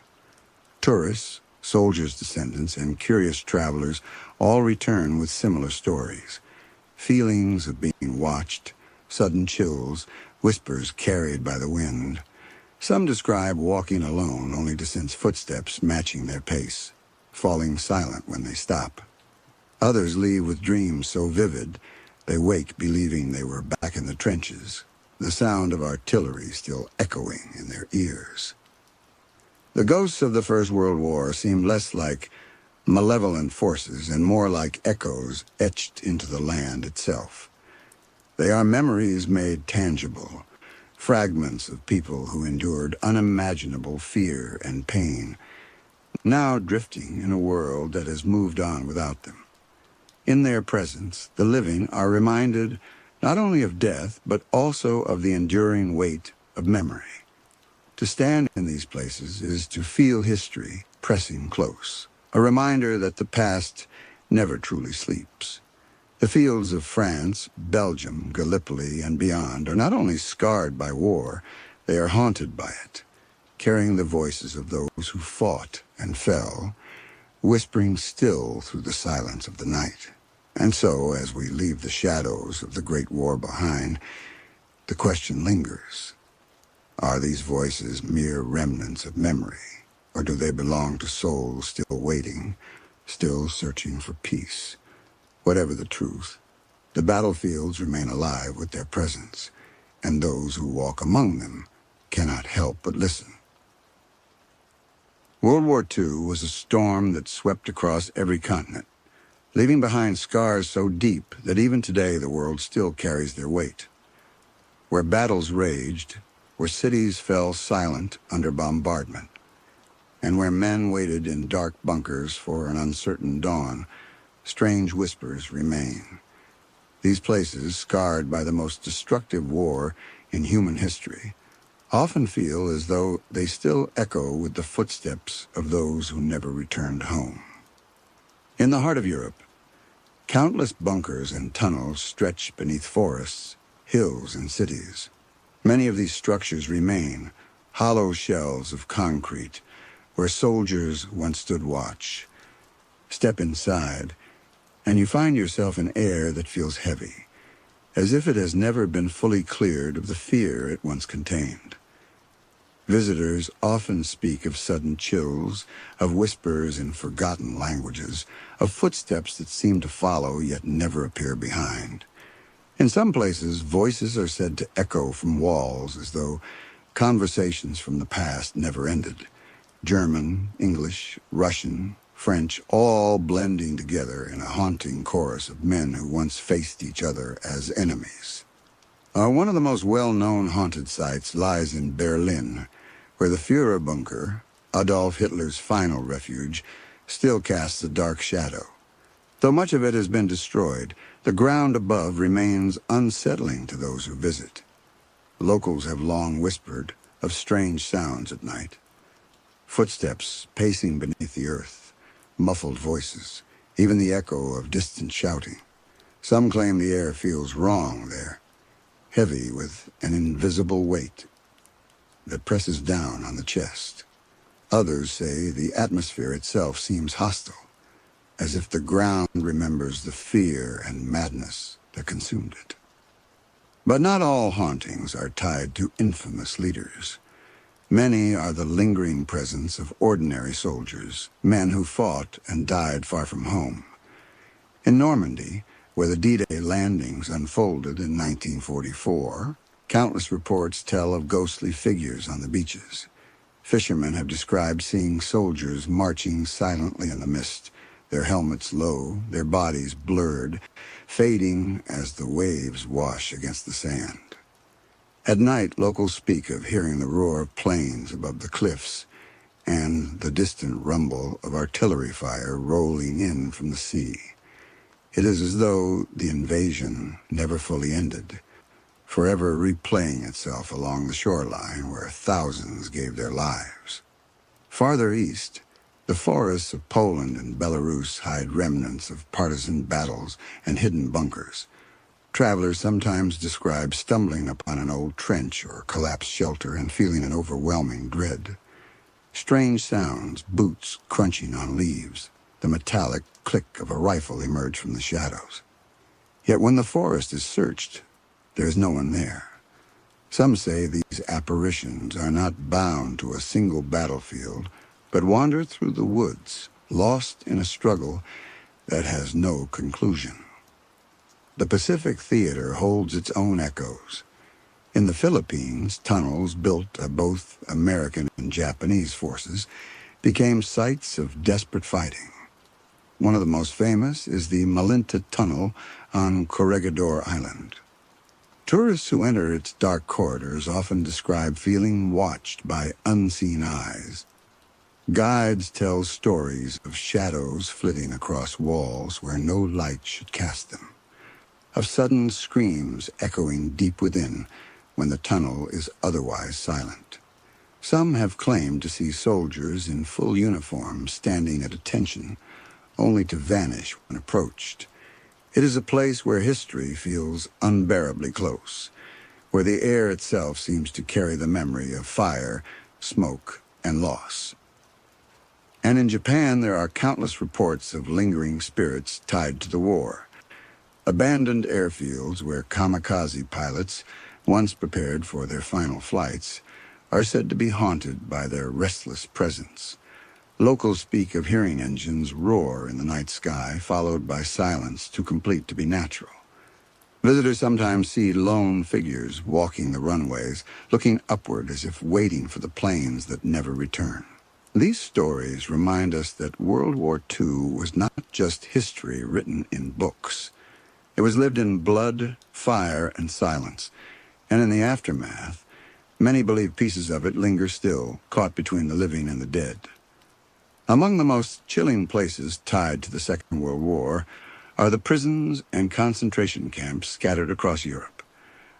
Tourists, soldiers' descendants, and curious travelers all return with similar stories. Feelings of being watched, sudden chills, whispers carried by the wind. Some describe walking alone only to sense footsteps matching their pace, falling silent when they stop. Others leave with dreams so vivid they wake believing they were back in the trenches, the sound of artillery still echoing in their ears. The ghosts of the First World War seem less like malevolent forces and more like echoes etched into the land itself. They are memories made tangible, fragments of people who endured unimaginable fear and pain, now drifting in a world that has moved on without them. In their presence, the living are reminded not only of death, but also of the enduring weight of memory. To stand in these places is to feel history pressing close, a reminder that the past never truly sleeps. The fields of France, Belgium, Gallipoli, and beyond are not only scarred by war, they are haunted by it, carrying the voices of those who fought and fell, whispering still through the silence of the night. And so, as we leave the shadows of the Great War behind, the question lingers. Are these voices mere remnants of memory, or do they belong to souls still waiting, still searching for peace? Whatever the truth, the battlefields remain alive with their presence, and those who walk among them cannot help but listen. World War II was a storm that swept across every continent, leaving behind scars so deep that even today the world still carries their weight. Where battles raged, where cities fell silent under bombardment, and where men waited in dark bunkers for an uncertain dawn, strange whispers remain. These places, scarred by the most destructive war in human history, often feel as though they still echo with the footsteps of those who never returned home. In the heart of Europe, countless bunkers and tunnels stretch beneath forests, hills, and cities. Many of these structures remain, hollow shells of concrete, where soldiers once stood watch. Step inside, and you find yourself in air that feels heavy, as if it has never been fully cleared of the fear it once contained. Visitors often speak of sudden chills, of whispers in forgotten languages, of footsteps that seem to follow yet never appear behind. In some places, voices are said to echo from walls as though conversations from the past never ended. German, English, Russian, French, all blending together in a haunting chorus of men who once faced each other as enemies. One of the most well-known haunted sites lies in Berlin, where the Führer bunker, Adolf Hitler's final refuge, still casts a dark shadow. Though much of it has been destroyed, the ground above remains unsettling to those who visit. Locals have long whispered of strange sounds at night. Footsteps pacing beneath the earth, muffled voices, even the echo of distant shouting. Some claim the air feels wrong there, heavy with an invisible weight that presses down on the chest. Others say the atmosphere itself seems hostile, as if the ground remembers the fear and madness that consumed it. But not all hauntings are tied to infamous leaders. Many are the lingering presence of ordinary soldiers, men who fought and died far from home. In Normandy, where the D-Day landings unfolded in 1944, countless reports tell of ghostly figures on the beaches. Fishermen have described seeing soldiers marching silently in the mist, their helmets low, their bodies blurred, fading as the waves wash against the sand. At night, locals speak of hearing the roar of planes above the cliffs and the distant rumble of artillery fire rolling in from the sea. It is as though the invasion never fully ended, forever replaying itself along the shoreline where thousands gave their lives. Farther east, the forests of Poland and Belarus hide remnants of partisan battles and hidden bunkers. Travelers sometimes describe stumbling upon an old trench or collapsed shelter and feeling an overwhelming dread. Strange sounds, boots crunching on leaves, the metallic click of a rifle emerge from the shadows. Yet when the forest is searched, there is no one there. Some say these apparitions are not bound to a single battlefield, but wander through the woods, lost in a struggle that has no conclusion. The Pacific Theater holds its own echoes. In the Philippines, tunnels built by both American and Japanese forces became sites of desperate fighting. One of the most famous is the Malinta Tunnel on Corregidor Island. Tourists who enter its dark corridors often describe feeling watched by unseen eyes. Guides tell stories of shadows flitting across walls where no light should cast them, of sudden screams echoing deep within when the tunnel is otherwise silent. Some have claimed to see soldiers in full uniform standing at attention, only to vanish when approached. It is a place where history feels unbearably close, where the air itself seems to carry the memory of fire, smoke, and loss. And in Japan, there are countless reports of lingering spirits tied to the war. Abandoned airfields where kamikaze pilots, once prepared for their final flights, are said to be haunted by their restless presence. Locals speak of hearing engines roar in the night sky, followed by silence too complete to be natural. Visitors sometimes see lone figures walking the runways, looking upward as if waiting for the planes that never return. These stories remind us that World War II was not just history written in books. It was lived in blood, fire, and silence, and in the aftermath, many believe pieces of it linger still, caught between the living and the dead. Among the most chilling places tied to the Second World War are the prisons and concentration camps scattered across Europe.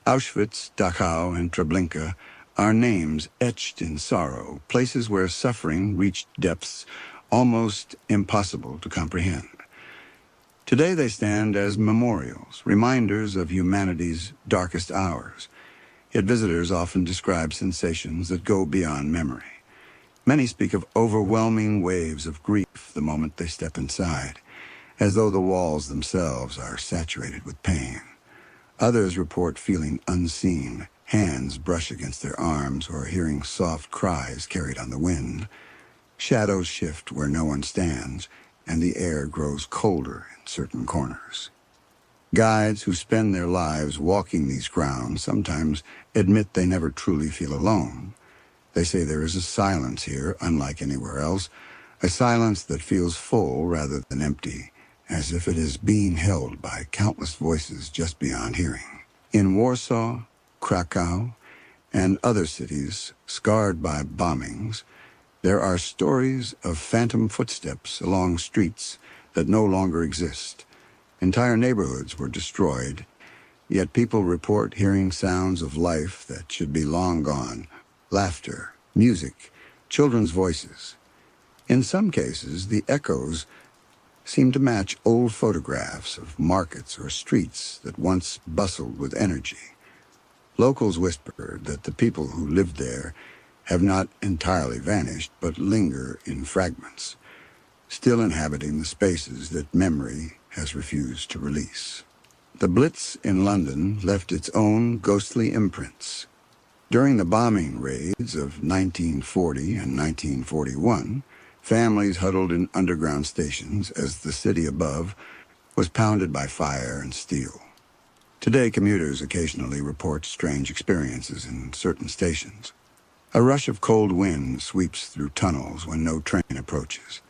Auschwitz, Dachau, and Treblinka Our names etched in sorrow, places where suffering reached depths almost impossible to comprehend. Today they stand as memorials, reminders of humanity's darkest hours. Yet visitors often describe sensations that go beyond memory. Many speak of overwhelming waves of grief the moment they step inside, as though the walls themselves are saturated with pain. Others report feeling unseen, hands brush against their arms, or hearing soft cries carried on the wind. Shadows shift where no one stands, and the air grows colder in certain corners. Guides who spend their lives walking these grounds sometimes admit they never truly feel alone. They say there is a silence here, unlike anywhere else, a silence that feels full rather than empty, as if it is being held by countless voices just beyond hearing. In Warsaw, Krakow, and other cities scarred by bombings, there are stories of phantom footsteps along streets that no longer exist. Entire neighborhoods were destroyed, yet people report hearing sounds of life that should be long gone. Laughter, music, children's voices. In some cases, the echoes seem to match old photographs of markets or streets that once bustled with energy. Locals whisper that the people who lived there have not entirely vanished, but linger in fragments, still inhabiting the spaces that memory has refused to release. The Blitz in London left its own ghostly imprints. During the bombing raids of 1940 and 1941, families huddled in underground stations as the city above was pounded by fire and steel. Today, commuters occasionally report strange experiences in certain stations. A rush of cold wind sweeps through tunnels when no train approaches.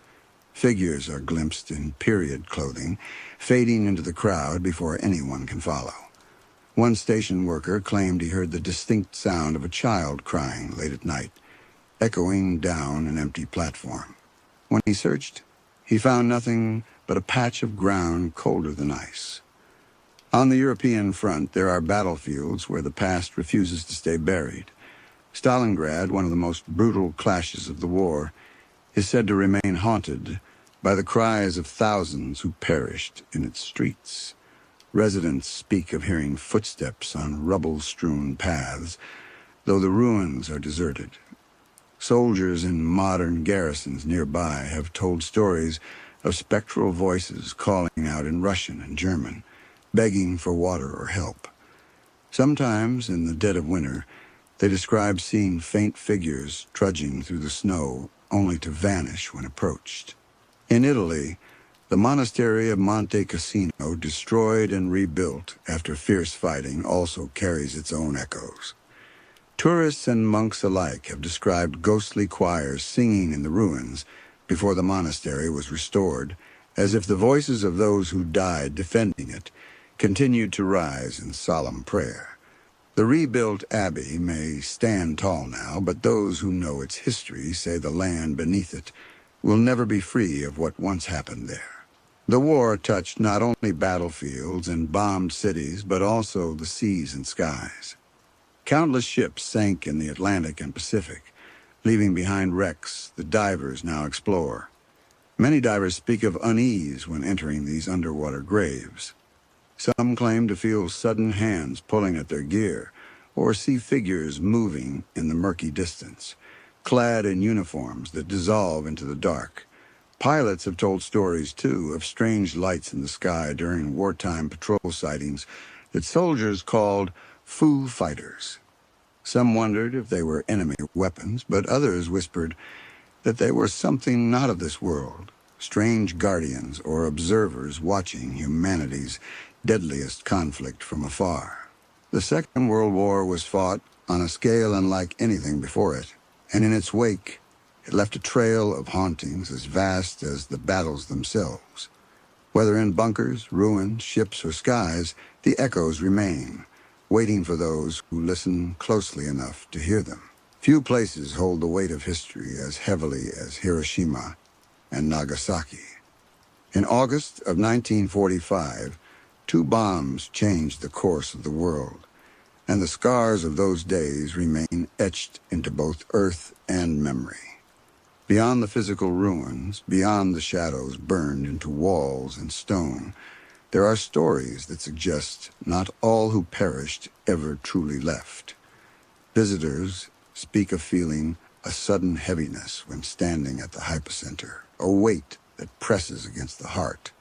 Figures are glimpsed in period clothing, fading into the crowd before anyone can follow. One station worker claimed he heard the distinct sound of a child crying late at night, echoing down an empty platform. When he searched, he found nothing but a patch of ground colder than ice. On the European front, there are battlefields where the past refuses to stay buried. Stalingrad, one of the most brutal clashes of the war, is said to remain haunted by the cries of thousands who perished in its streets. Residents speak of hearing footsteps on rubble-strewn paths, though the ruins are deserted. Soldiers in modern garrisons nearby have told stories of spectral voices calling out in Russian and German, begging for water or help. Sometimes, in the dead of winter, they describe seeing faint figures trudging through the snow, only to vanish when approached. In Italy, the monastery of Monte Cassino, destroyed and rebuilt after fierce fighting, also carries its own echoes. Tourists and monks alike have described ghostly choirs singing in the ruins before the monastery was restored, as if the voices of those who died defending it continued to rise in solemn prayer. The rebuilt abbey may stand tall now, but those who know its history say the land beneath it will never be free of what once happened there. The war touched not only battlefields and bombed cities, but also the seas and skies. Countless ships sank in the Atlantic and Pacific, leaving behind wrecks that divers now explore. Many divers speak of unease when entering these underwater graves. Some claim to feel sudden hands pulling at their gear, or see figures moving in the murky distance, clad in uniforms that dissolve into the dark. Pilots have told stories, too, of strange lights in the sky during wartime patrol sightings that soldiers called Foo Fighters. Some wondered if they were enemy weapons, but others whispered that they were something not of this world, strange guardians or observers watching humanity's deadliest conflict from afar. The Second World War was fought on a scale unlike anything before it, and in its wake, it left a trail of hauntings as vast as the battles themselves. Whether in bunkers, ruins, ships, or skies, the echoes remain, waiting for those who listen closely enough to hear them. Few places hold the weight of history as heavily as Hiroshima and Nagasaki. In August of 1945, 2 bombs changed the course of the world. and the scars of those days remain etched into both earth and memory. Beyond the physical ruins, beyond the shadows burned into walls and stone, there are stories that suggest not all who perished ever truly left. Visitors speak of feeling a sudden heaviness when standing at the hypocenter, a weight that presses against the heart.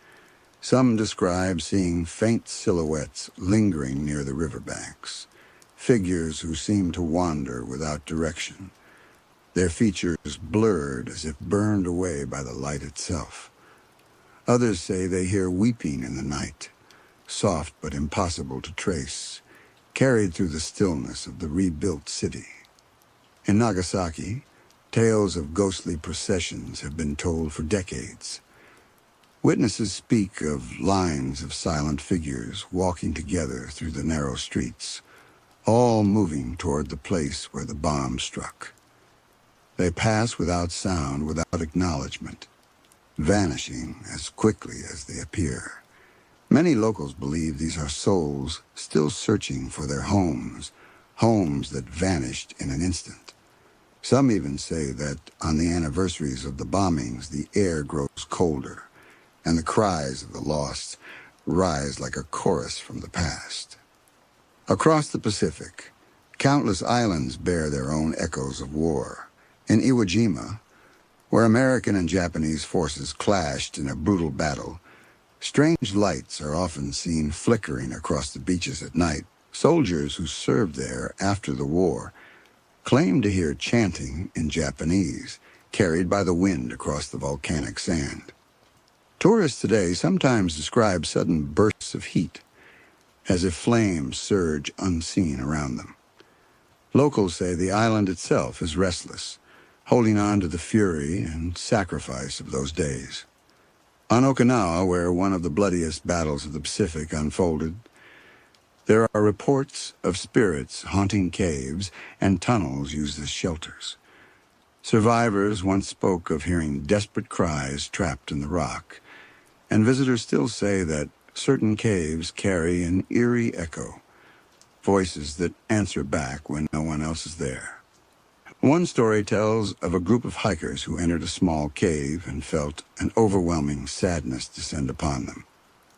Some describe seeing faint silhouettes lingering near the riverbanks, figures who seem to wander without direction, their features blurred as if burned away by the light itself. Others say they hear weeping in the night, soft but impossible to trace, carried through the stillness of the rebuilt city. In Nagasaki, tales of ghostly processions have been told for decades. Witnesses speak of lines of silent figures walking together through the narrow streets, all moving toward the place where the bomb struck. They pass without sound, without acknowledgement, vanishing as quickly as they appear. Many locals believe these are souls still searching for their homes, homes that vanished in an instant. Some even say that on the anniversaries of the bombings, the air grows colder, and the cries of the lost rise like a chorus from the past. Across the Pacific, countless islands bear their own echoes of war. In Iwo Jima, where American and Japanese forces clashed in a brutal battle, strange lights are often seen flickering across the beaches at night. Soldiers who served there after the war claim to hear chanting in Japanese, carried by the wind across the volcanic sand. Tourists today sometimes describe sudden bursts of heat, as if flames surge unseen around them. Locals say the island itself is restless, holding on to the fury and sacrifice of those days. On Okinawa, where one of the bloodiest battles of the Pacific unfolded, there are reports of spirits haunting caves and tunnels used as shelters. Survivors once spoke of hearing desperate cries trapped in the rock, and visitors still say that certain caves carry an eerie echo, voices that answer back when no one else is there. One story tells of a group of hikers who entered a small cave and felt an overwhelming sadness descend upon them.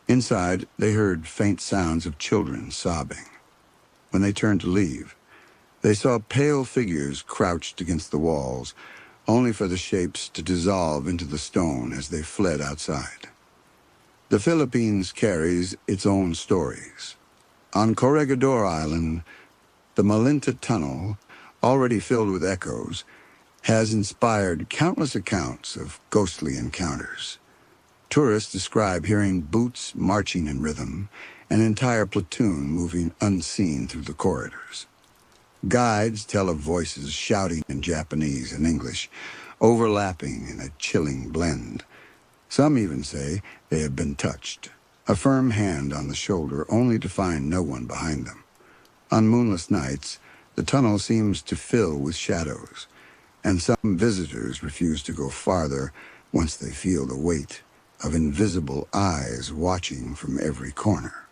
Inside, they heard faint sounds of children sobbing. When they turned to leave, they saw pale figures crouched against the walls, only for the shapes to dissolve into the stone as they fled outside. The Philippines carries its own stories. On Corregidor Island, the Malinta Tunnel, already filled with echoes, has inspired countless accounts of ghostly encounters. Tourists describe hearing boots marching in rhythm, an entire platoon moving unseen through the corridors. Guides tell of voices shouting in Japanese and English, overlapping in a chilling blend. Some even say they have been touched, a firm hand on the shoulder only to find no one behind them. On moonless nights, the tunnel seems to fill with shadows, and some visitors refuse to go farther once they feel the weight of invisible eyes watching from every corner.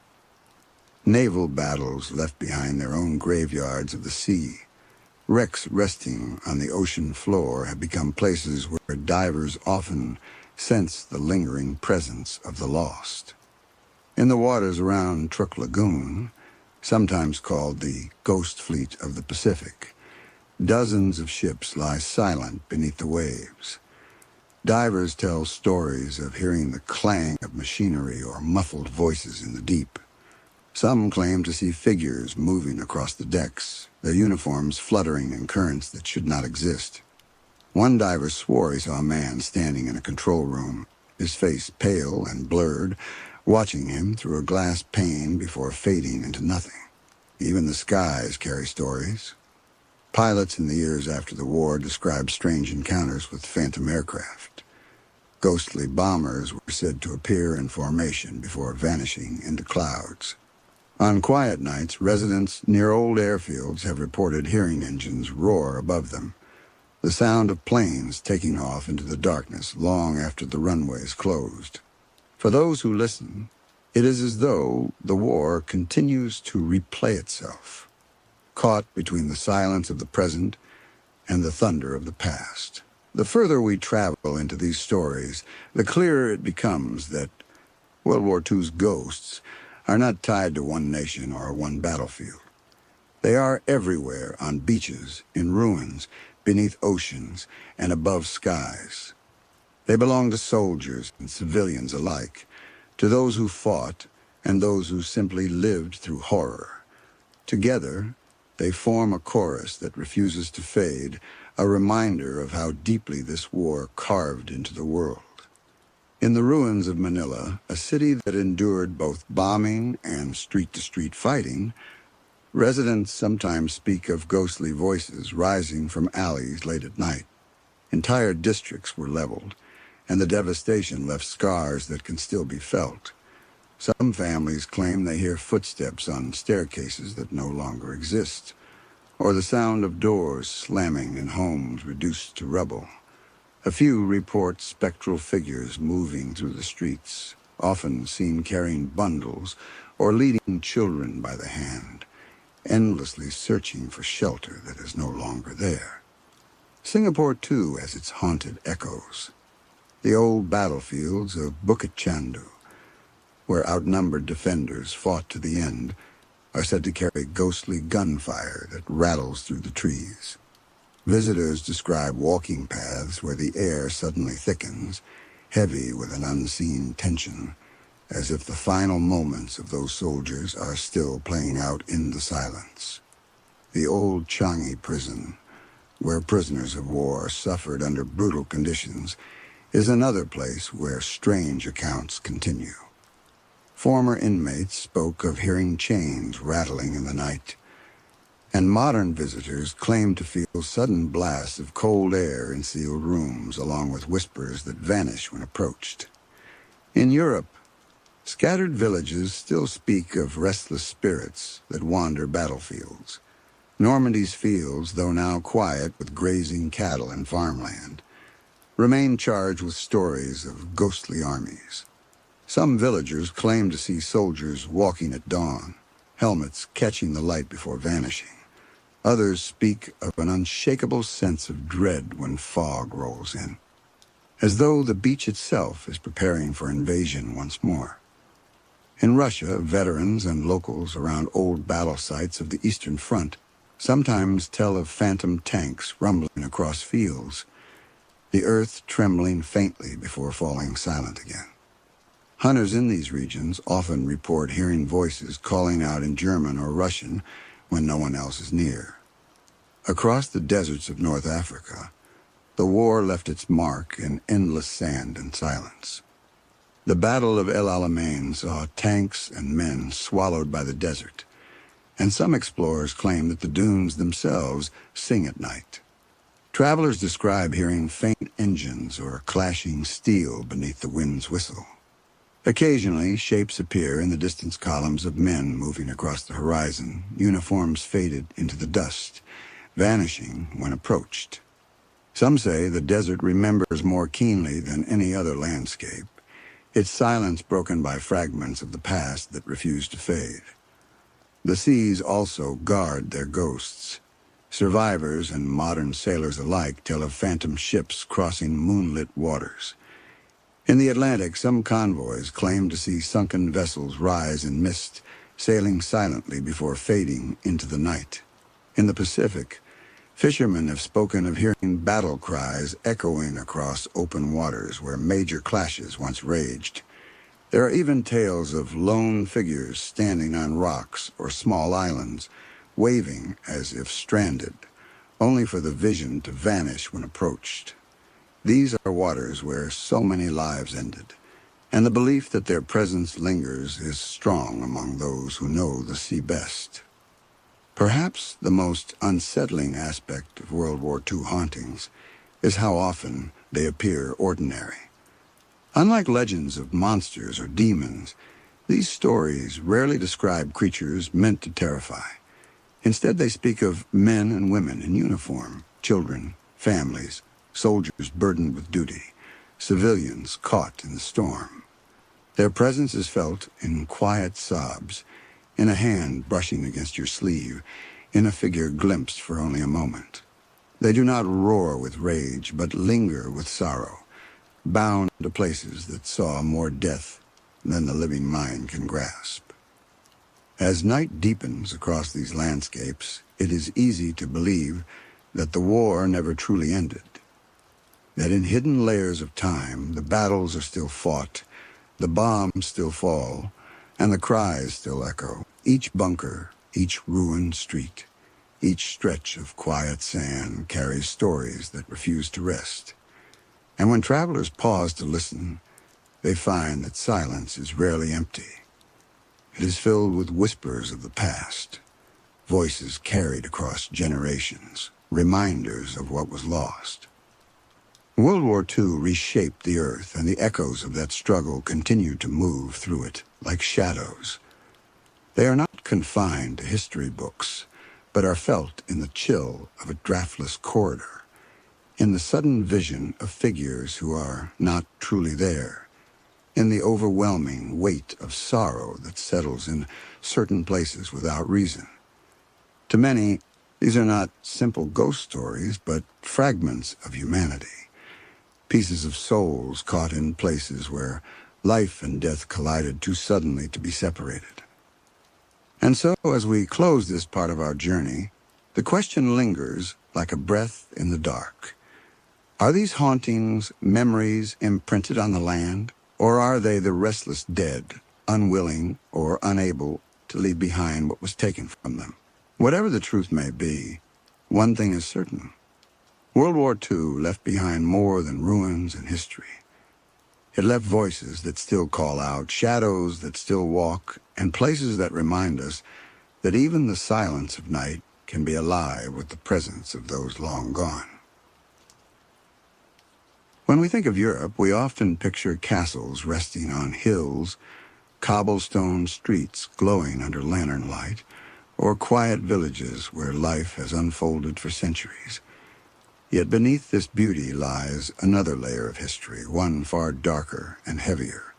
Naval battles left behind their own graveyards of the sea. Wrecks resting on the ocean floor have become places where divers often sense the lingering presence of the lost. In the waters around Truk Lagoon, sometimes called the Ghost Fleet of the Pacific, dozens of ships lie silent beneath the waves. Divers tell stories of hearing the clang of machinery or muffled voices in the deep. Some claim to see figures moving across the decks, their uniforms fluttering in currents that should not exist. One diver swore he saw a man standing in a control room, his face pale and blurred, watching him through a glass pane before fading into nothing. Even the skies carry stories. Pilots in the years after the war described strange encounters with phantom aircraft. Ghostly bombers were said to appear in formation before vanishing into clouds. On quiet nights, residents near old airfields have reported hearing engines roar above them, the sound of planes taking off into the darkness long after the runways closed. For those who listen, it is as though the war continues to replay itself. caught between the silence of the present and the thunder of the past. The further we travel into these stories, the clearer it becomes that World War II's ghosts are not tied to one nation or one battlefield. They are everywhere, on beaches, in ruins, beneath oceans, and above skies. They belong to soldiers and civilians alike, to those who fought and those who simply lived through horror. Together, they form a chorus that refuses to fade, a reminder of how deeply this war carved into the world. In the ruins of Manila, a city that endured both bombing and street-to-street fighting, residents sometimes speak of ghostly voices rising from alleys late at night. Entire districts were leveled, and the devastation left scars that can still be felt. Some families claim they hear footsteps on staircases that no longer exist, or the sound of doors slamming in homes reduced to rubble. A few report spectral figures moving through the streets, often seen carrying bundles or leading children by the hand, endlessly searching for shelter that is no longer there. Singapore, too, has its haunted echoes. The old battlefields of Bukit Chandu, where outnumbered defenders fought to the end, are said to carry ghostly gunfire that rattles through the trees. Visitors describe walking paths where the air suddenly thickens, heavy with an unseen tension, as if the final moments of those soldiers are still playing out in the silence. The old Changi prison, where prisoners of war suffered under brutal conditions, is another place where strange accounts continue. Former inmates spoke of hearing chains rattling in the night, and modern visitors claim to feel sudden blasts of cold air in sealed rooms, along with whispers that vanish when approached. In Europe, scattered villages still speak of restless spirits that wander battlefields. Normandy's fields, though now quiet with grazing cattle and farmland, remain charged with stories of ghostly armies. Some villagers claim to see soldiers walking at dawn, helmets catching the light before vanishing. Others speak of an unshakable sense of dread when fog rolls in, as though the beach itself is preparing for invasion once more. In Russia, veterans and locals around old battle sites of the Eastern Front sometimes tell of phantom tanks rumbling across fields, the earth trembling faintly before falling silent again. Hunters in these regions often report hearing voices calling out in German or Russian when no one else is near. Across the deserts of North Africa, the war left its mark in endless sand and silence. The Battle of El Alamein saw tanks and men swallowed by the desert, and some explorers claim that the dunes themselves sing at night. Travelers describe hearing faint engines or clashing steel beneath the wind's whistle. Occasionally, shapes appear in the distance columns of men moving across the horizon, uniforms faded into the dust, vanishing when approached. Some say the desert remembers more keenly than any other landscape, its silence broken by fragments of the past that refuse to fade. The seas also guard their ghosts. Survivors and modern sailors alike tell of phantom ships crossing moonlit waters. In the Atlantic, some convoys claim to see sunken vessels rise in mist, sailing silently before fading into the night. In the Pacific, fishermen have spoken of hearing battle cries echoing across open waters where major clashes once raged. There are even tales of lone figures standing on rocks or small islands, waving as if stranded, only for the vision to vanish when approached. These are waters where so many lives ended, and the belief that their presence lingers is strong among those who know the sea best. Perhaps the most unsettling aspect of World War II hauntings is how often they appear ordinary. Unlike legends of monsters or demons, these stories rarely describe creatures meant to terrify. Instead, they speak of men and women in uniform, children, families, soldiers burdened with duty, civilians caught in the storm. Their presence is felt in quiet sobs, in a hand brushing against your sleeve, in a figure glimpsed for only a moment. They do not roar with rage, but linger with sorrow, bound to places that saw more death than the living mind can grasp. As night deepens across these landscapes, it is easy to believe that the war never truly ended, that in hidden layers of time, the battles are still fought, the bombs still fall, and the cries still echo. Each bunker, each ruined street, each stretch of quiet sand carries stories that refuse to rest. And when travelers pause to listen, they find that silence is rarely empty. It is filled with whispers of the past, voices carried across generations, reminders of what was lost. World War II reshaped the earth, and the echoes of that struggle continue to move through it like shadows. They are not confined to history books, but are felt in the chill of a draftless corridor, in the sudden vision of figures who are not truly there, in the overwhelming weight of sorrow that settles in certain places without reason. To many, these are not simple ghost stories, but fragments of humanity, pieces of souls caught in places where life and death collided too suddenly to be separated. And so, as we close this part of our journey, the question lingers like a breath in the dark. Are these hauntings memories imprinted on the land? Or are they the restless dead, unwilling or unable to leave behind what was taken from them? Whatever the truth may be, one thing is certain. World War II left behind more than ruins and history. It left voices that still call out, shadows that still walk, and places that remind us that even the silence of night can be alive with the presence of those long gone. When we think of Europe, we often picture castles resting on hills, cobblestone streets glowing under lantern light, or quiet villages where life has unfolded for centuries. Yet beneath this beauty lies another layer of history, one far darker and heavier.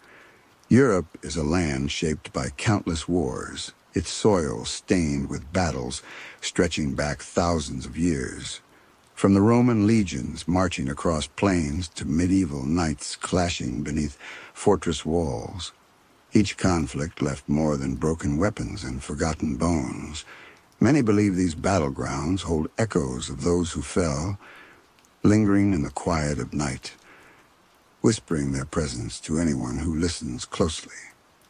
Europe is a land shaped by countless wars, its soil stained with battles stretching back thousands of years. From the Roman legions marching across plains to medieval knights clashing beneath fortress walls, each conflict left more than broken weapons and forgotten bones. Many believe these battlegrounds hold echoes of those who fell, lingering in the quiet of night, whispering their presence to anyone who listens closely.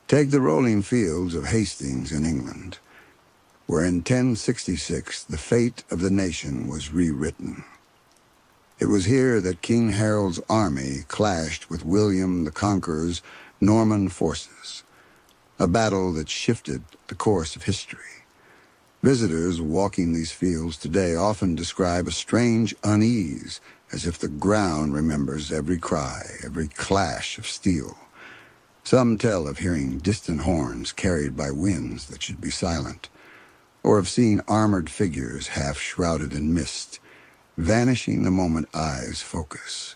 Take the rolling fields of Hastings in England, where in 1066 the fate of the nation was rewritten. It was here that King Harold's army clashed with William the Conqueror's Norman forces, a battle that shifted the course of history. Visitors walking these fields today often describe a strange unease, as if the ground remembers every cry, every clash of steel. Some tell of hearing distant horns carried by winds that should be silent, or of seeing armored figures half shrouded in mist, vanishing the moment eyes focus.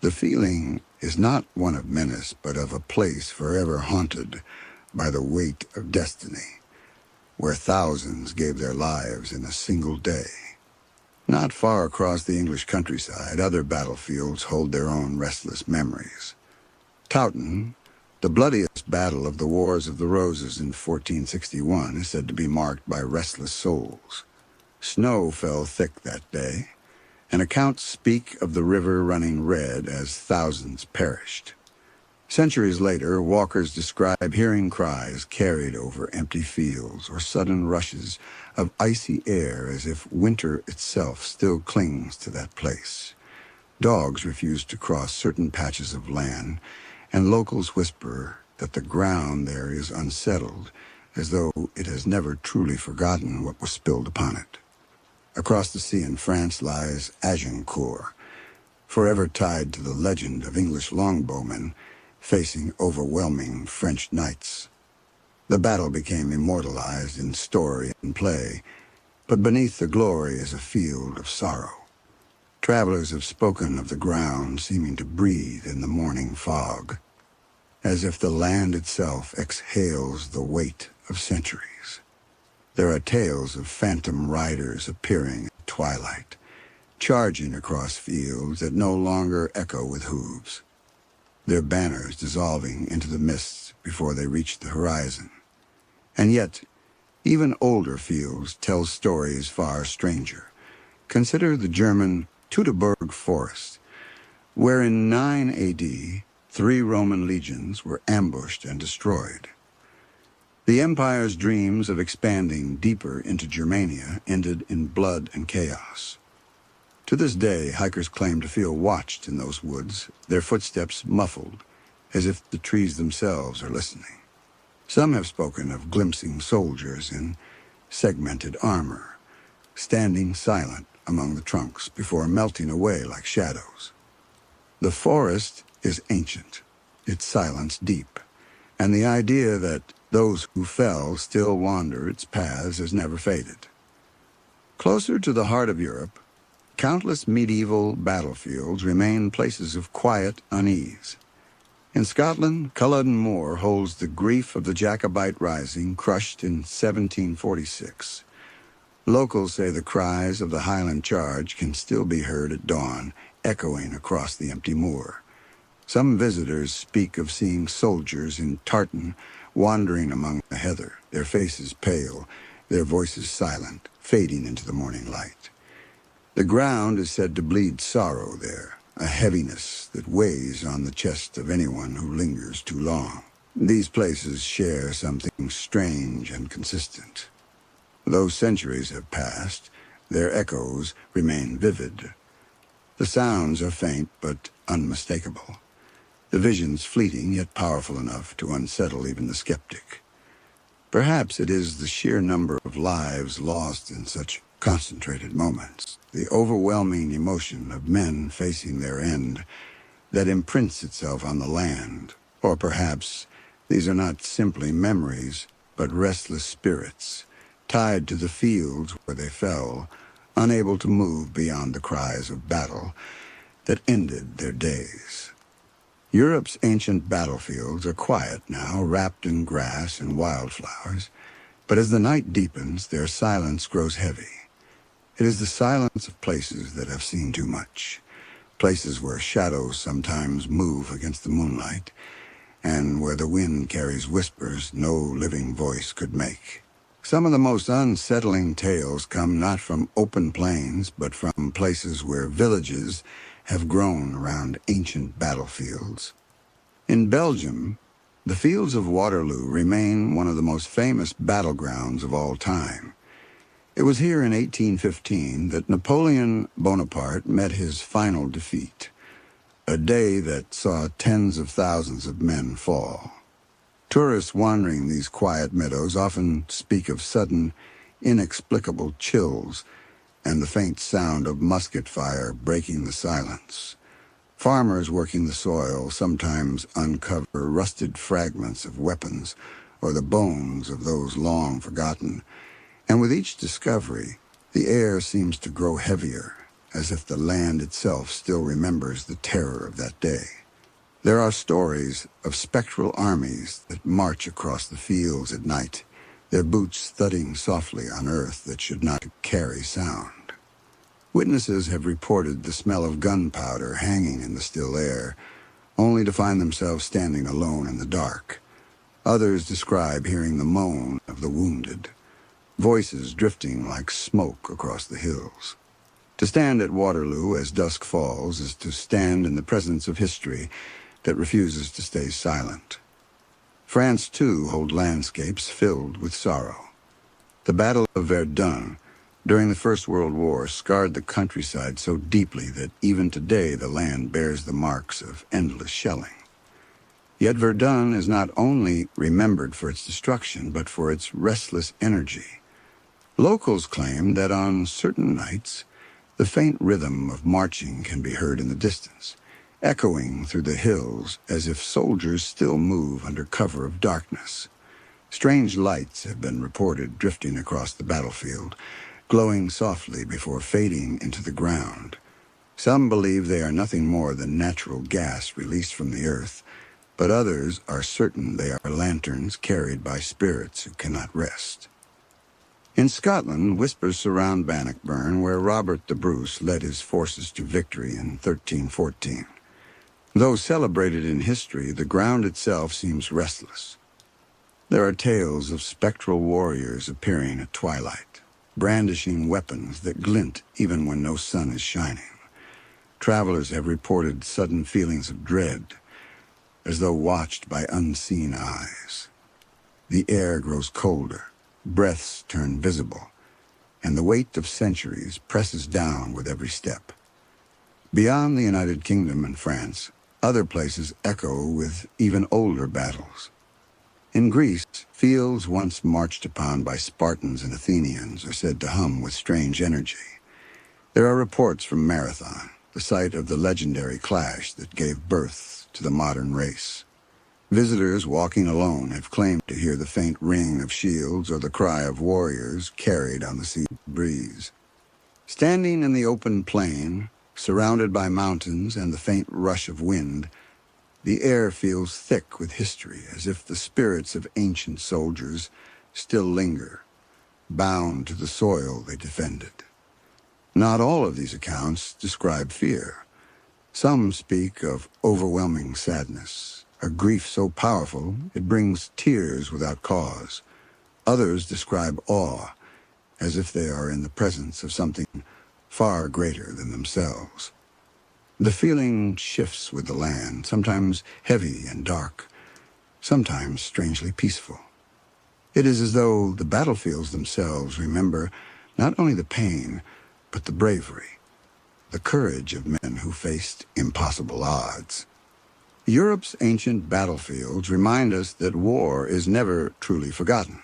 The feeling is not one of menace, but of a place forever haunted by the weight of destiny, where thousands gave their lives in a single day. Not far across the English countryside, other battlefields hold their own restless memories. Towton, the bloodiest battle of the Wars of the Roses in 1461, is said to be marked by restless souls. Snow fell thick that day, and accounts speak of the river running red as thousands perished. Centuries later, walkers describe hearing cries carried over empty fields or sudden rushes of icy air as if winter itself still clings to that place. Dogs refuse to cross certain patches of land, and locals whisper that the ground there is unsettled, as though it has never truly forgotten what was spilled upon it. Across the sea in France lies Agincourt, forever tied to the legend of English longbowmen facing overwhelming French knights. The battle became immortalized in story and play, but beneath the glory is a field of sorrow. Travelers have spoken of the ground seeming to breathe in the morning fog, as if the land itself exhales the weight of centuries. There are tales of phantom riders appearing at twilight, charging across fields that no longer echo with hooves, their banners dissolving into the mists before they reach the horizon. And yet, even older fields tell stories far stranger. Consider the German Teutoburg forest, where in 9 AD, 3 Roman legions were ambushed and destroyed. The empire's dreams of expanding deeper into Germania ended in blood and chaos. To this day, hikers claim to feel watched in those woods, their footsteps muffled, as if the trees themselves are listening. Some have spoken of glimpsing soldiers in segmented armor, standing silent among the trunks before melting away like shadows. The forest is ancient, its silence deep, and the idea that those who fell still wander its paths has never faded. Closer to the heart of Europe, countless medieval battlefields remain places of quiet unease. In Scotland, Culloden Moor holds the grief of the Jacobite rising crushed in 1746. Locals say the cries of the Highland Charge can still be heard at dawn, echoing across the empty moor. Some visitors speak of seeing soldiers in tartan wandering among the heather, their faces pale, their voices silent, fading into the morning light. The ground is said to bleed sorrow there, a heaviness that weighs on the chest of anyone who lingers too long. These places share something strange and consistent. Though centuries have passed, their echoes remain vivid. The sounds are faint but unmistakable. The visions fleeting yet powerful enough to unsettle even the skeptic. Perhaps it is the sheer number of lives lost in such concentrated moments, the overwhelming emotion of men facing their end, that imprints itself on the land. Or perhaps these are not simply memories, but restless spirits, tied to the fields where they fell, unable to move beyond the cries of battle that ended their days. Europe's ancient battlefields are quiet now, wrapped in grass and wildflowers, but as the night deepens, their silence grows heavy. It is the silence of places that have seen too much, places where shadows sometimes move against the moonlight, and where the wind carries whispers no living voice could make. Some of the most unsettling tales come not from open plains, but from places where villages have grown around ancient battlefields. In Belgium, the fields of Waterloo remain one of the most famous battlegrounds of all time. It was here in 1815 that Napoleon Bonaparte met his final defeat, a day that saw tens of thousands of men fall. Tourists wandering these quiet meadows often speak of sudden, inexplicable chills and the faint sound of musket fire breaking the silence. Farmers working the soil sometimes uncover rusted fragments of weapons or the bones of those long forgotten, and with each discovery, the air seems to grow heavier, as if the land itself still remembers the terror of that day. There are stories of spectral armies that march across the fields at night, their boots thudding softly on earth that should not carry sound. Witnesses have reported the smell of gunpowder hanging in the still air, only to find themselves standing alone in the dark. Others describe hearing the moan of the wounded, voices drifting like smoke across the hills. To stand at Waterloo as dusk falls is to stand in the presence of history that refuses to stay silent. France, too, holds landscapes filled with sorrow. The Battle of Verdun during the First World War scarred the countryside so deeply that even today the land bears the marks of endless shelling. Yet Verdun is not only remembered for its destruction, but for its restless energy. Locals claim that on certain nights, the faint rhythm of marching can be heard in the distance, echoing through the hills as if soldiers still move under cover of darkness. Strange lights have been reported drifting across the battlefield, glowing softly before fading into the ground. Some believe they are nothing more than natural gas released from the earth, but others are certain they are lanterns carried by spirits who cannot rest. In Scotland, whispers surround Bannockburn, where Robert the Bruce led his forces to victory in 1314. Though celebrated in history, the ground itself seems restless. There are tales of spectral warriors appearing at twilight, brandishing weapons that glint even when no sun is shining. Travelers have reported sudden feelings of dread, as though watched by unseen eyes. The air grows colder, breaths turn visible, and the weight of centuries presses down with every step. Beyond the United Kingdom and France, other places echo with even older battles. In Greece, fields once marched upon by Spartans and Athenians are said to hum with strange energy. There are reports from Marathon, the site of the legendary clash that gave birth to the modern race. Visitors walking alone have claimed to hear the faint ring of shields or the cry of warriors carried on the sea breeze. Standing in the open plain, surrounded by mountains and the faint rush of wind, the air feels thick with history, as if the spirits of ancient soldiers still linger, bound to the soil they defended. Not all of these accounts describe fear. Some speak of overwhelming sadness, a grief so powerful it brings tears without cause. Others describe awe, as if they are in the presence of something far greater than themselves. The feeling shifts with the land, sometimes heavy and dark, sometimes strangely peaceful. It is as though the battlefields themselves remember not only the pain, but the bravery, the courage of men who faced impossible odds. Europe's ancient battlefields remind us that war is never truly forgotten.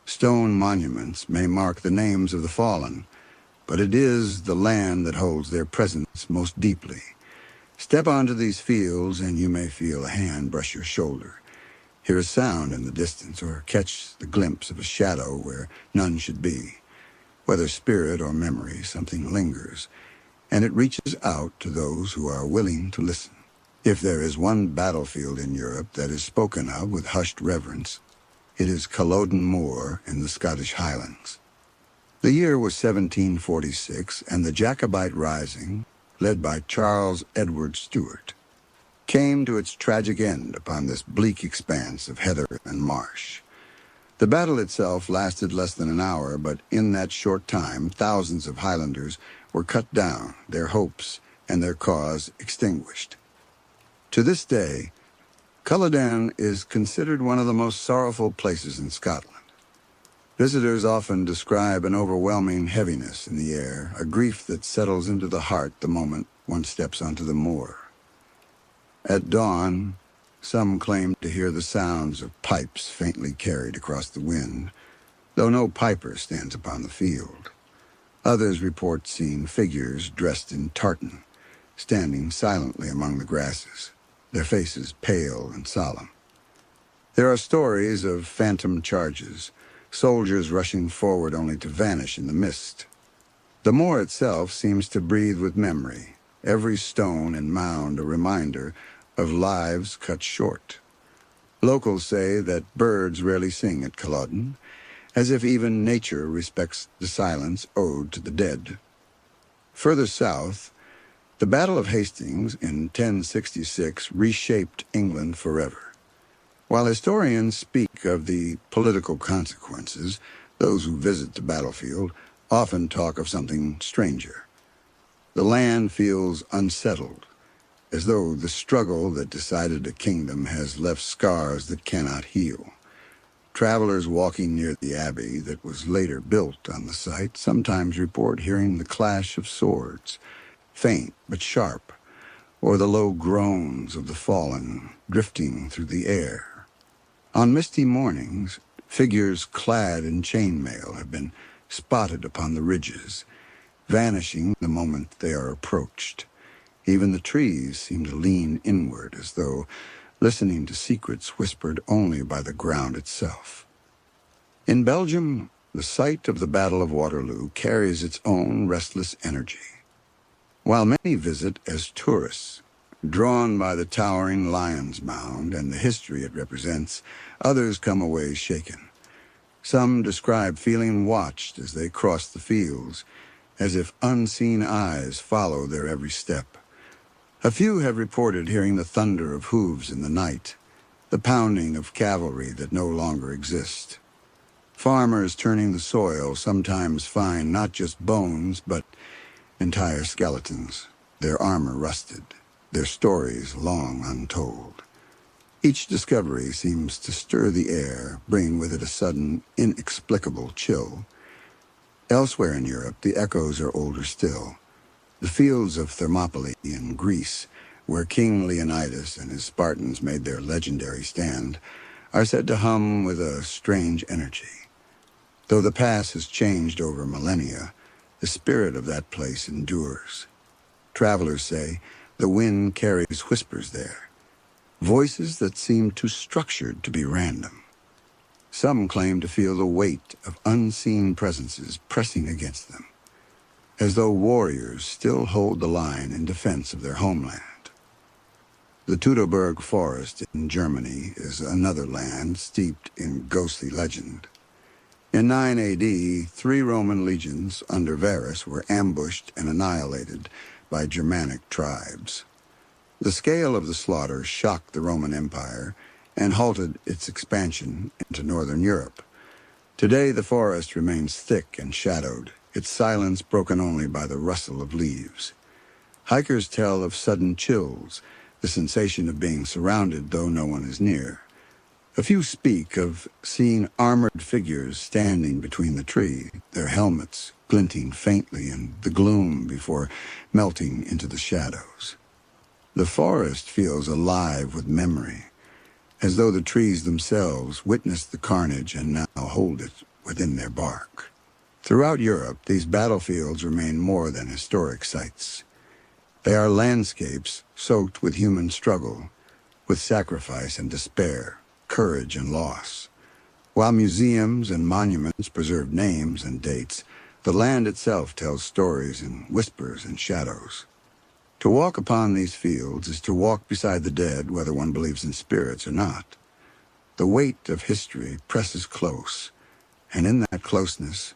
Stone monuments may mark the names of the fallen, but it is the land that holds their presence most deeply. Step onto these fields and you may feel a hand brush your shoulder, hear a sound in the distance, or catch the glimpse of a shadow where none should be. Whether spirit or memory, something lingers, and it reaches out to those who are willing to listen. If there is one battlefield in Europe that is spoken of with hushed reverence, it is Culloden Moor in the Scottish Highlands. The year was 1746, and the Jacobite Rising, led by Charles Edward Stuart, came to its tragic end upon this bleak expanse of heather and marsh. The battle itself lasted less than an hour, but in that short time, thousands of Highlanders were cut down, their hopes and their cause extinguished. To this day, Culloden is considered one of the most sorrowful places in Scotland. Visitors often describe an overwhelming heaviness in the air, a grief that settles into the heart the moment one steps onto the moor. At dawn, some claim to hear the sounds of pipes faintly carried across the wind, though no piper stands upon the field. Others report seeing figures dressed in tartan, standing silently among the grasses, their faces pale and solemn. There are stories of phantom charges, soldiers rushing forward only to vanish in the mist. The moor itself seems to breathe with memory, every stone and mound a reminder of lives cut short. Locals say that birds rarely sing at Culloden, as if even nature respects the silence owed to the dead. Further south, the Battle of Hastings in 1066 reshaped England forever. While historians speak of the political consequences, those who visit the battlefield often talk of something stranger. The land feels unsettled, as though the struggle that decided a kingdom has left scars that cannot heal. Travelers walking near the abbey that was later built on the site sometimes report hearing the clash of swords, faint but sharp, or the low groans of the fallen drifting through the air. On misty mornings, figures clad in chainmail have been spotted upon the ridges, vanishing the moment they are approached. Even the trees seem to lean inward, as though listening to secrets whispered only by the ground itself. In Belgium, the site of the Battle of Waterloo carries its own restless energy. While many visit as tourists, drawn by the towering Lion's Mound and the history it represents, others come away shaken. Some describe feeling watched as they cross the fields, as if unseen eyes follow their every step. A few have reported hearing the thunder of hooves in the night, the pounding of cavalry that no longer exist. Farmers turning the soil sometimes find not just bones, but entire skeletons, their armor rusted, their stories long untold. Each discovery seems to stir the air, bringing with it a sudden, inexplicable chill. Elsewhere in Europe, the echoes are older still. The fields of Thermopylae in Greece, where King Leonidas and his Spartans made their legendary stand, are said to hum with a strange energy. Though the past has changed over millennia, the spirit of that place endures. Travelers say the wind carries whispers there, voices that seem too structured to be random. Some claim to feel the weight of unseen presences pressing against them, as though warriors still hold the line in defense of their homeland. The Teutoburg Forest in Germany is another land steeped in ghostly legend. In 9 AD, 3 Roman legions under Varus were ambushed and annihilated by Germanic tribes. The scale of the slaughter shocked the Roman Empire and halted its expansion into northern Europe. Today, the forest remains thick and shadowed, its silence broken only by the rustle of leaves. Hikers tell of sudden chills, the sensation of being surrounded though no one is near. A few speak of seeing armored figures standing between the tree, their helmets glinting faintly in the gloom before melting into the shadows. The forest feels alive with memory, as though the trees themselves witnessed the carnage and now hold it within their bark. Throughout Europe, these battlefields remain more than historic sites. They are landscapes soaked with human struggle, with sacrifice and despair, courage and loss. While museums and monuments preserve names and dates, the land itself tells stories in whispers and shadows. To walk upon these fields is to walk beside the dead, whether one believes in spirits or not. The weight of history presses close, and in that closeness,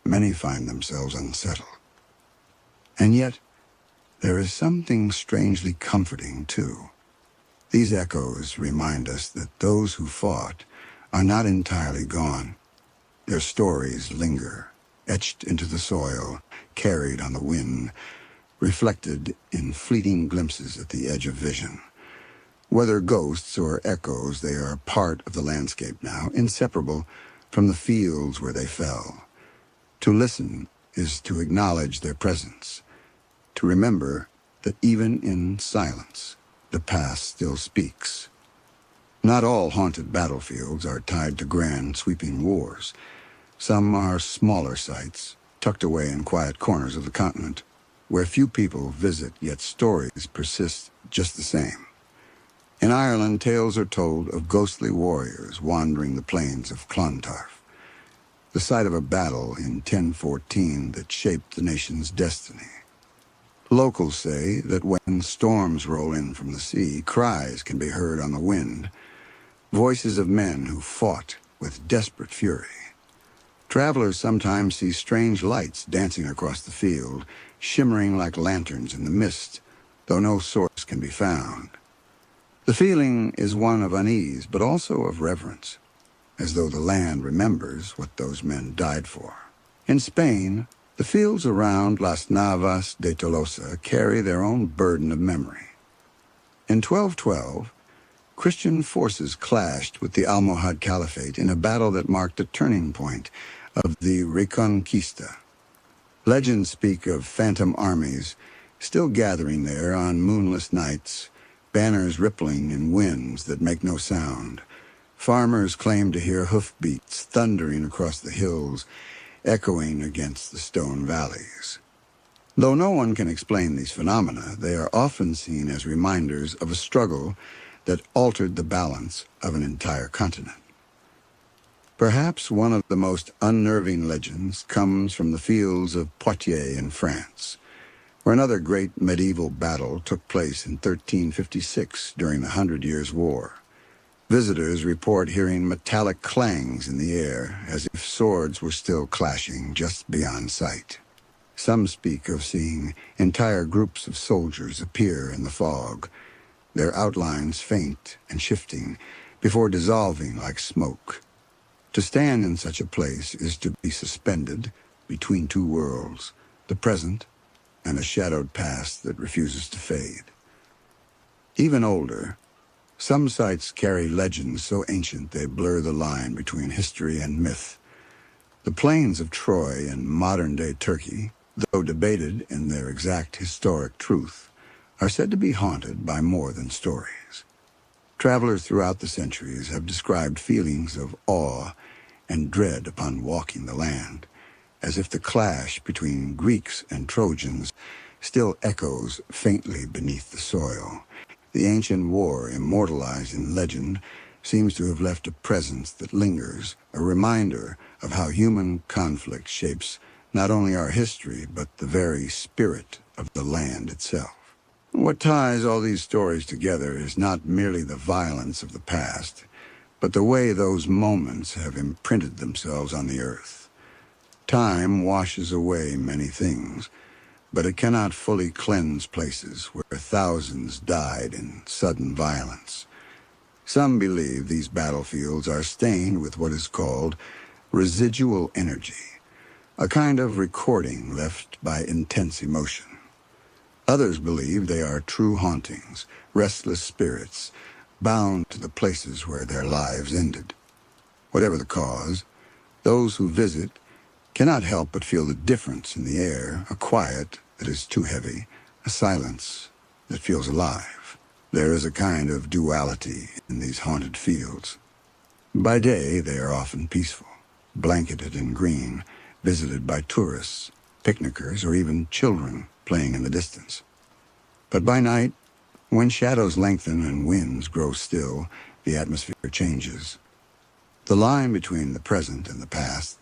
many find themselves unsettled. And yet, there is something strangely comforting, too. These echoes remind us that those who fought are not entirely gone. Their stories linger, etched into the soil, carried on the wind, reflected in fleeting glimpses at the edge of vision. Whether ghosts or echoes, they are part of the landscape now, inseparable from the fields where they fell. To listen is to acknowledge their presence, to remember that even in silence, the past still speaks. Not all haunted battlefields are tied to grand, sweeping wars. Some are smaller sites, tucked away in quiet corners of the continent, where few people visit, yet stories persist just the same. In Ireland, tales are told of ghostly warriors wandering the plains of Clontarf, the site of a battle in 1014 that shaped the nation's destiny. Locals say that when storms roll in from the sea, cries can be heard on the wind, voices of men who fought with desperate fury. Travelers sometimes see strange lights dancing across the field, shimmering like lanterns in the mist, though no source can be found. The feeling is one of unease, but also of reverence, as though the land remembers what those men died for. In Spain, the fields around Las Navas de Tolosa carry their own burden of memory. In 1212, Christian forces clashed with the Almohad Caliphate in a battle that marked a turning point of the Reconquista. Legends speak of phantom armies still gathering there on moonless nights, banners rippling in winds that make no sound. Farmers claim to hear hoofbeats thundering across the hills, echoing against the stone valleys. Though no one can explain these phenomena, they are often seen as reminders of a struggle that altered the balance of an entire continent. Perhaps one of the most unnerving legends comes from the fields of Poitiers in France, where another great medieval battle took place in 1356 during the 100 Years' War. Visitors report hearing metallic clangs in the air, as if swords were still clashing just beyond sight. Some speak of seeing entire groups of soldiers appear in the fog, their outlines faint and shifting before dissolving like smoke. To stand in such a place is to be suspended between two worlds, the present and a shadowed past that refuses to fade. Even older, some sites carry legends so ancient they blur the line between history and myth. The plains of Troy in modern-day Turkey, though debated in their exact historic truth, are said to be haunted by more than stories. Travelers throughout the centuries have described feelings of awe and dread upon walking the land, as if the clash between Greeks and Trojans still echoes faintly beneath the soil. The ancient war, immortalized in legend, seems to have left a presence that lingers, a reminder of how human conflict shapes not only our history, but the very spirit of the land itself. What ties all these stories together is not merely the violence of the past, but the way those moments have imprinted themselves on the earth. Time washes away many things, but it cannot fully cleanse places where thousands died in sudden violence. Some believe these battlefields are stained with what is called residual energy, a kind of recording left by intense emotion. Others believe they are true hauntings, restless spirits, bound to the places where their lives ended. Whatever the cause, those who visit cannot help but feel the difference in the air, a quiet that is too heavy, a silence that feels alive. There is a kind of duality in these haunted fields. By day, they are often peaceful, blanketed in green, visited by tourists, picnickers, or even children playing in the distance. But by night, when shadows lengthen and winds grow still, the atmosphere changes. The line between the present and the past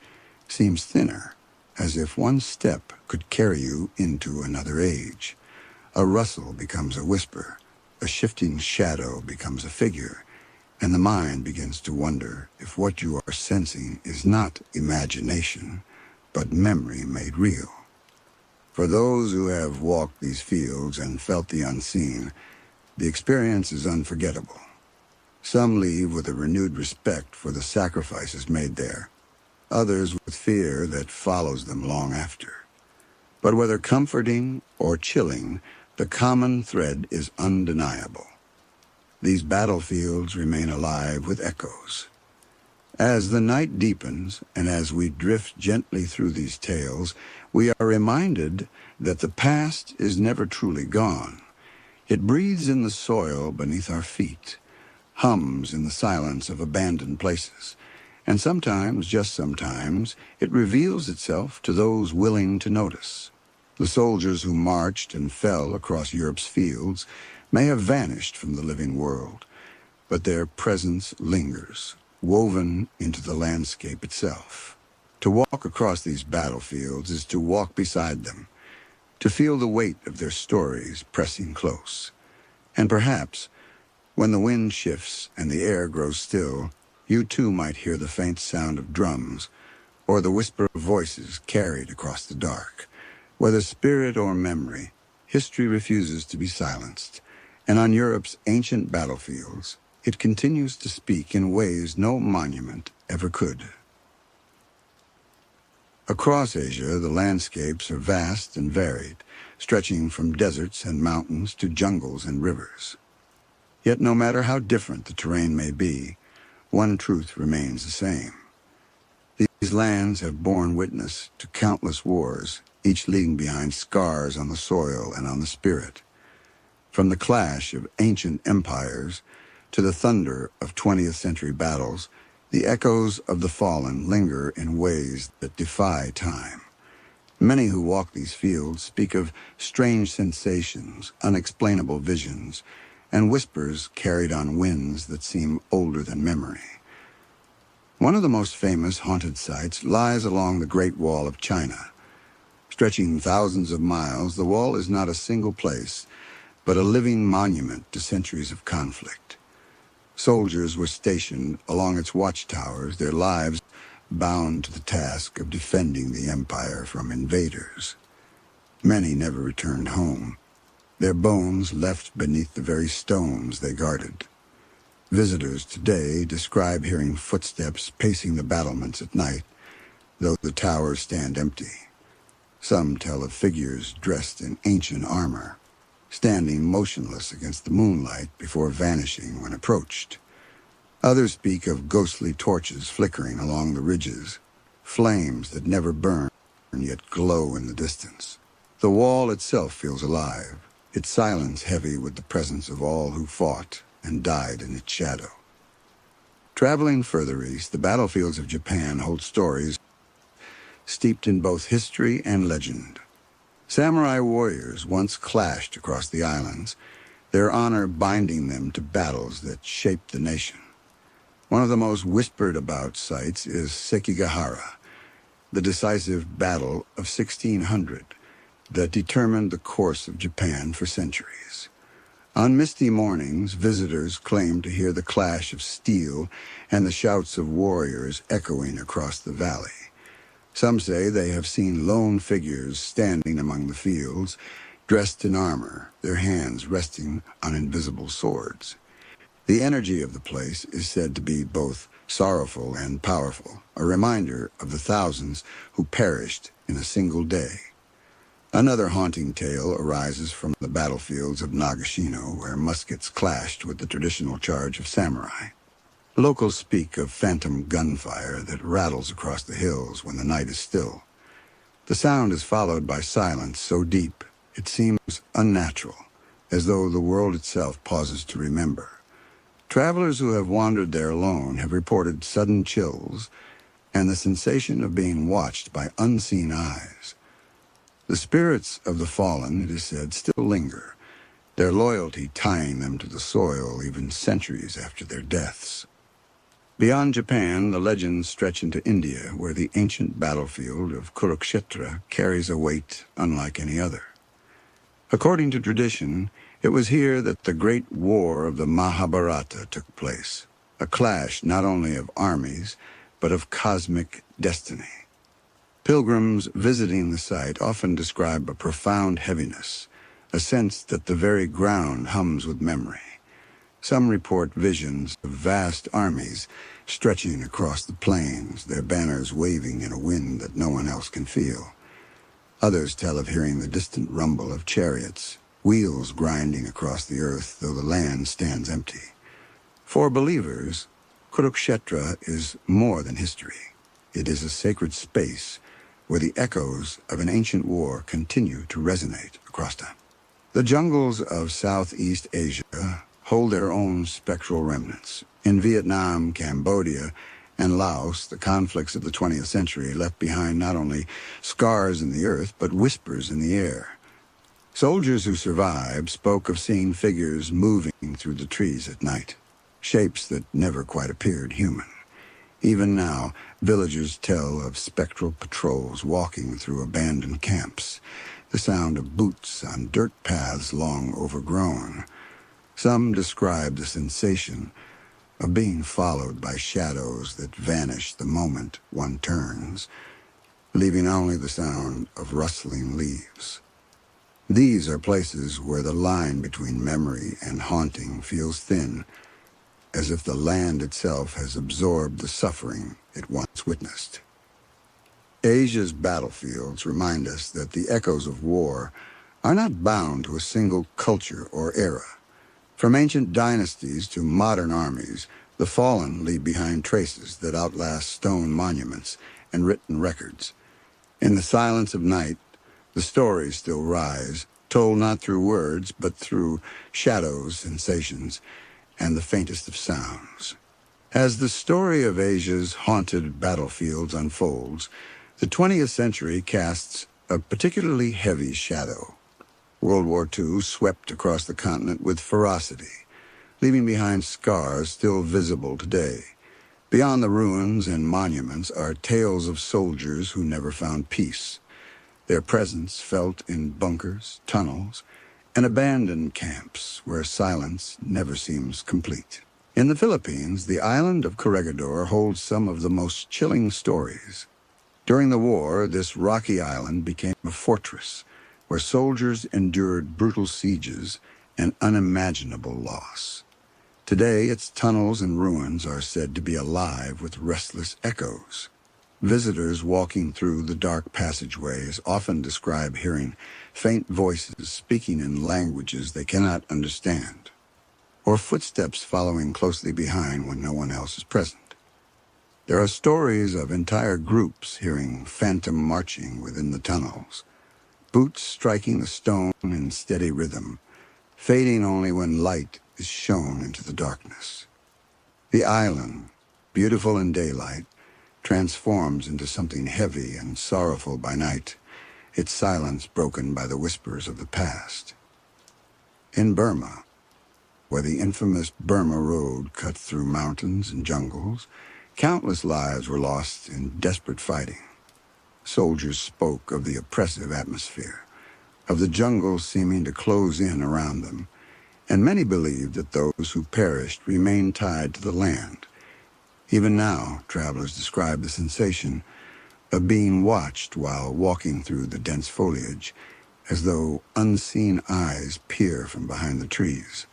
seems thinner, as if one step could carry you into another age. A rustle becomes a whisper, a shifting shadow becomes a figure, and the mind begins to wonder if what you are sensing is not imagination, but memory made real. For those who have walked these fields and felt the unseen, the experience is unforgettable. Some leave with a renewed respect for the sacrifices made there, others with fear that follows them long after. But whether comforting or chilling, the common thread is undeniable. These battlefields remain alive with echoes. As the night deepens, and as we drift gently through these tales, we are reminded that the past is never truly gone. It breathes in the soil beneath our feet, hums in the silence of abandoned places, and sometimes, just sometimes, it reveals itself to those willing to notice. The soldiers who marched and fell across Europe's fields may have vanished from the living world, but their presence lingers, woven into the landscape itself. To walk across these battlefields is to walk beside them, to feel the weight of their stories pressing close. And perhaps, when the wind shifts and the air grows still, you too might hear the faint sound of drums, or the whisper of voices carried across the dark. Whether spirit or memory, history refuses to be silenced, and on Europe's ancient battlefields, it continues to speak in ways no monument ever could. Across Asia, the landscapes are vast and varied, stretching from deserts and mountains to jungles and rivers. Yet no matter how different the terrain may be, one truth remains the same. These lands have borne witness to countless wars, each leaving behind scars on the soil and on the spirit. From the clash of ancient empires to the thunder of 20th century battles, the echoes of the fallen linger in ways that defy time. Many who walk these fields speak of strange sensations, unexplainable visions, and whispers carried on winds that seem older than memory. One of the most famous haunted sites lies along the Great Wall of China. Stretching thousands of miles, the wall is not a single place, but a living monument to centuries of conflict. Soldiers were stationed along its watchtowers, their lives bound to the task of defending the empire from invaders. Many never returned home, their bones left beneath the very stones they guarded. Visitors today describe hearing footsteps pacing the battlements at night, though the towers stand empty. Some tell of figures dressed in ancient armor, standing motionless against the moonlight before vanishing when approached. Others speak of ghostly torches flickering along the ridges, flames that never burn yet glow in the distance. The wall itself feels alive, its silence heavy with the presence of all who fought and died in its shadow. Traveling further east, the battlefields of Japan hold stories steeped in both history and legend. Samurai warriors once clashed across the islands, their honor binding them to battles that shaped the nation. One of the most whispered about sites is Sekigahara, the decisive battle of 1600 that determined the course of Japan for centuries. On misty mornings, visitors claim to hear the clash of steel and the shouts of warriors echoing across the valley. Some say they have seen lone figures standing among the fields, dressed in armor, their hands resting on invisible swords. The energy of the place is said to be both sorrowful and powerful, a reminder of the thousands who perished in a single day. Another haunting tale arises from the battlefields of Nagashino, where muskets clashed with the traditional charge of samurai. Locals speak of phantom gunfire that rattles across the hills when the night is still. The sound is followed by silence so deep it seems unnatural, as though the world itself pauses to remember. Travelers who have wandered there alone have reported sudden chills and the sensation of being watched by unseen eyes. The spirits of the fallen, it is said, still linger, their loyalty tying them to the soil even centuries after their deaths. Beyond Japan, the legends stretch into India, where the ancient battlefield of Kurukshetra carries a weight unlike any other. According to tradition, it was here that the great war of the Mahabharata took place, a clash not only of armies, but of cosmic destiny. Pilgrims visiting the site often describe a profound heaviness, a sense that the very ground hums with memory. Some report visions of vast armies stretching across the plains, their banners waving in a wind that no one else can feel. Others tell of hearing the distant rumble of chariots, wheels grinding across the earth, though the land stands empty. For believers, Kurukshetra is more than history. It is a sacred space where the echoes of an ancient war continue to resonate across time. The jungles of Southeast Asia hold their own spectral remnants. In Vietnam, Cambodia, and Laos, the conflicts of the 20th century left behind not only scars in the earth, but whispers in the air. Soldiers who survived spoke of seeing figures moving through the trees at night, shapes that never quite appeared human. Even now, villagers tell of spectral patrols walking through abandoned camps, the sound of boots on dirt paths long overgrown. Some describe the sensation of being followed by shadows that vanish the moment one turns, leaving only the sound of rustling leaves. These are places where the line between memory and haunting feels thin, as if the land itself has absorbed the suffering it once witnessed. Asia's battlefields remind us that the echoes of war are not bound to a single culture or era. From ancient dynasties to modern armies, the fallen leave behind traces that outlast stone monuments and written records. In the silence of night, the stories still rise, told not through words, but through shadows, sensations, and the faintest of sounds. As the story of Asia's haunted battlefields unfolds, the 20th century casts a particularly heavy shadow. World War II swept across the continent with ferocity, leaving behind scars still visible today. Beyond the ruins and monuments are tales of soldiers who never found peace, their presence felt in bunkers, tunnels, and abandoned camps where silence never seems complete. In the Philippines, the island of Corregidor holds some of the most chilling stories. During the war, this rocky island became a fortress where soldiers endured brutal sieges and unimaginable loss. Today, its tunnels and ruins are said to be alive with restless echoes. Visitors walking through the dark passageways often describe hearing faint voices speaking in languages they cannot understand, or footsteps following closely behind when no one else is present. There are stories of entire groups hearing phantom marching within the tunnels, boots striking the stone in steady rhythm, fading only when light is shone into the darkness. The island, beautiful in daylight, transforms into something heavy and sorrowful by night, its silence broken by the whispers of the past. In Burma, where the infamous Burma Road cut through mountains and jungles, countless lives were lost in desperate fighting. Soldiers spoke of the oppressive atmosphere, of the jungle seeming to close in around them, and many believed that those who perished remained tied to the land. Even now, travelers describe the sensation of being watched while walking through the dense foliage, as though unseen eyes peer from behind the trees.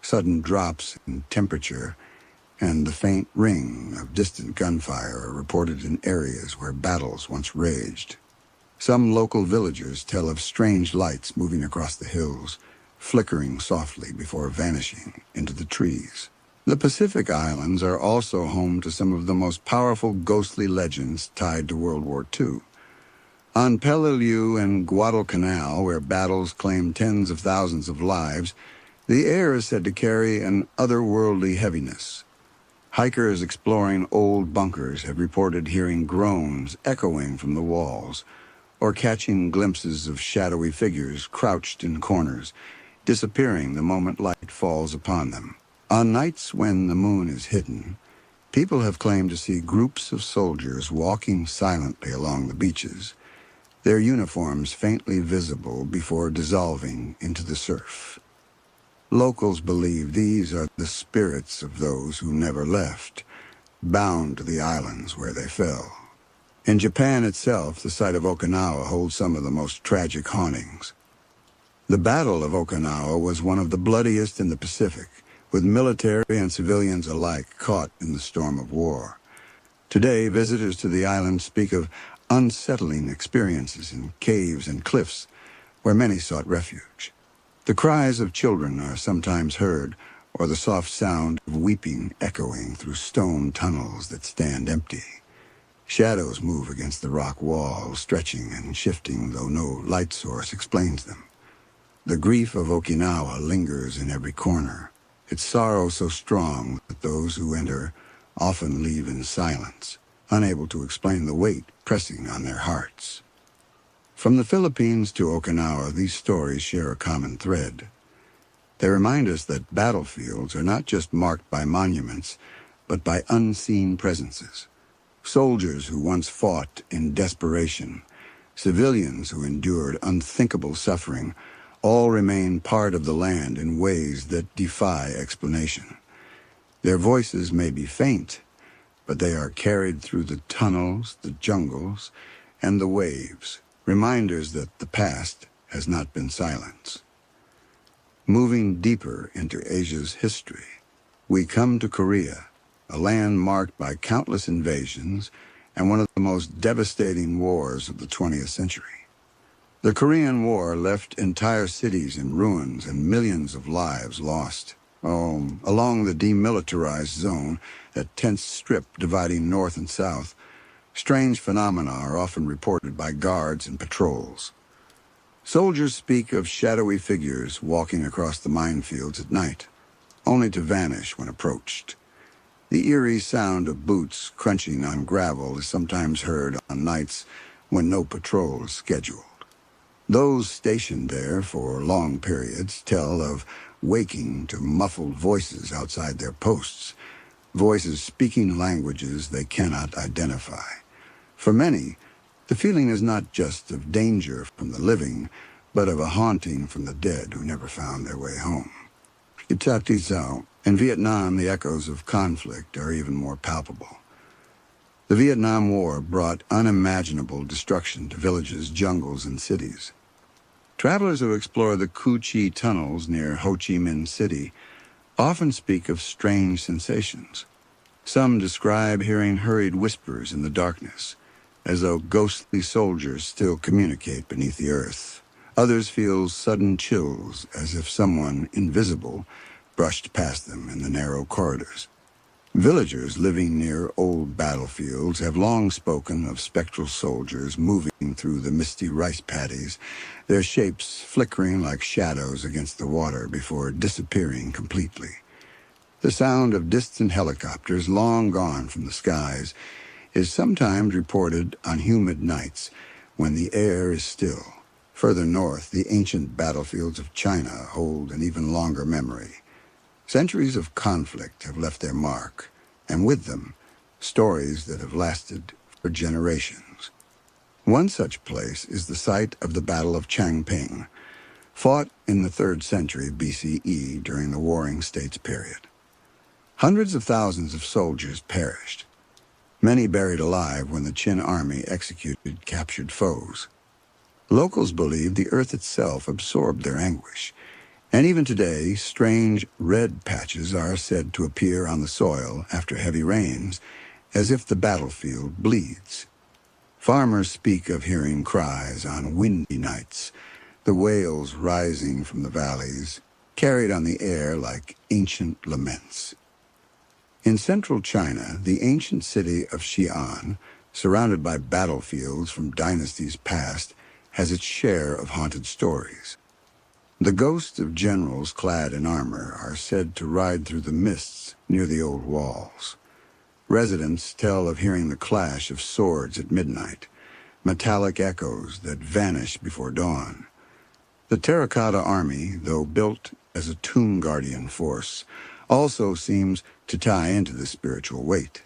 Sudden drops in temperature and the faint ring of distant gunfire are reported in areas where battles once raged. Some local villagers tell of strange lights moving across the hills, flickering softly before vanishing into the trees. The Pacific Islands are also home to some of the most powerful ghostly legends tied to World War II. On Peleliu and Guadalcanal, where battles claimed tens of thousands of lives, the air is said to carry an otherworldly heaviness. Hikers exploring old bunkers have reported hearing groans echoing from the walls, or catching glimpses of shadowy figures crouched in corners, disappearing the moment light falls upon them. On nights when the moon is hidden, people have claimed to see groups of soldiers walking silently along the beaches, their uniforms faintly visible before dissolving into the surf. Locals believe these are the spirits of those who never left, bound to the islands where they fell. In Japan itself, the site of Okinawa holds some of the most tragic hauntings. The Battle of Okinawa was one of the bloodiest in the Pacific, with military and civilians alike caught in the storm of war. Today, visitors to the island speak of unsettling experiences in caves and cliffs where many sought refuge. The cries of children are sometimes heard, or the soft sound of weeping echoing through stone tunnels that stand empty. Shadows move against the rock walls, stretching and shifting, though no light source explains them. The grief of Okinawa lingers in every corner, its sorrow so strong that those who enter often leave in silence, unable to explain the weight pressing on their hearts. From the Philippines to Okinawa, these stories share a common thread. They remind us that battlefields are not just marked by monuments, but by unseen presences. Soldiers who once fought in desperation, civilians who endured unthinkable suffering, all remain part of the land in ways that defy explanation. Their voices may be faint, but they are carried through the tunnels, the jungles, and the waves, reminders that the past has not been silenced. Moving deeper into Asia's history, we come to Korea, a land marked by countless invasions and one of the most devastating wars of the 20th century. The Korean War left entire cities in ruins and millions of lives lost. Along the demilitarized zone, that tense strip dividing north and south, strange phenomena are often reported by guards and patrols. Soldiers speak of shadowy figures walking across the minefields at night, only to vanish when approached. The eerie sound of boots crunching on gravel is sometimes heard on nights when no patrol is scheduled. Those stationed there for long periods tell of waking to muffled voices outside their posts, voices speaking languages they cannot identify. For many, the feeling is not just of danger from the living, but of a haunting from the dead who never found their way home. In Vietnam, the echoes of conflict are even more palpable. The Vietnam War brought unimaginable destruction to villages, jungles, and cities. Travelers who explore the Cu Chi tunnels near Ho Chi Minh City often speak of strange sensations. Some describe hearing hurried whispers in the darkness, as though ghostly soldiers still communicate beneath the earth. Others feel sudden chills, as if someone invisible brushed past them in the narrow corridors. Villagers living near old battlefields have long spoken of spectral soldiers moving through the misty rice paddies, their shapes flickering like shadows against the water before disappearing completely. The sound of distant helicopters long gone from the skies is sometimes reported on humid nights when the air is still. Further north, the ancient battlefields of China hold an even longer memory. Centuries of conflict have left their mark, and with them, stories that have lasted for generations. One such place is the site of the Battle of Changping, fought in the 3rd century BCE during the Warring States period. Hundreds of thousands of soldiers perished, many buried alive when the Qin army executed captured foes. Locals believe the earth itself absorbed their anguish, and even today, strange red patches are said to appear on the soil after heavy rains, as if the battlefield bleeds. Farmers speak of hearing cries on windy nights, the wails rising from the valleys, carried on the air like ancient laments. In central China, the ancient city of Xi'an, surrounded by battlefields from dynasties past, has its share of haunted stories. The ghosts of generals clad in armor are said to ride through the mists near the old walls. Residents tell of hearing the clash of swords at midnight, metallic echoes that vanish before dawn. The Terracotta Army, though built as a tomb guardian force, also seems to tie into the spiritual weight.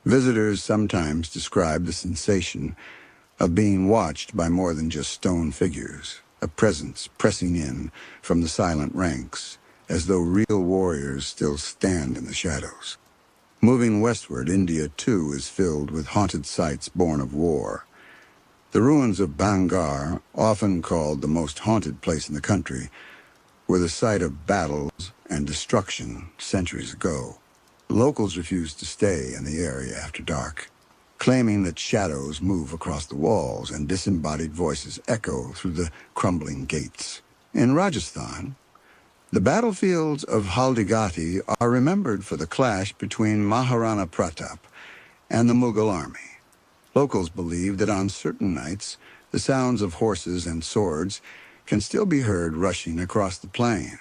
Visitors sometimes describe the sensation of being watched by more than just stone figures, a presence pressing in from the silent ranks, as though real warriors still stand in the shadows. Moving westward, India too is filled with haunted sites born of war. The ruins of Bangar, often called the most haunted place in the country, were the site of battles and destruction centuries ago. Locals refuse to stay in the area after dark, claiming that shadows move across the walls and disembodied voices echo through the crumbling gates. In Rajasthan, the battlefields of Haldigati are remembered for the clash between Maharana Pratap and the Mughal army. Locals believe that on certain nights, the sounds of horses and swords can still be heard rushing across the plain.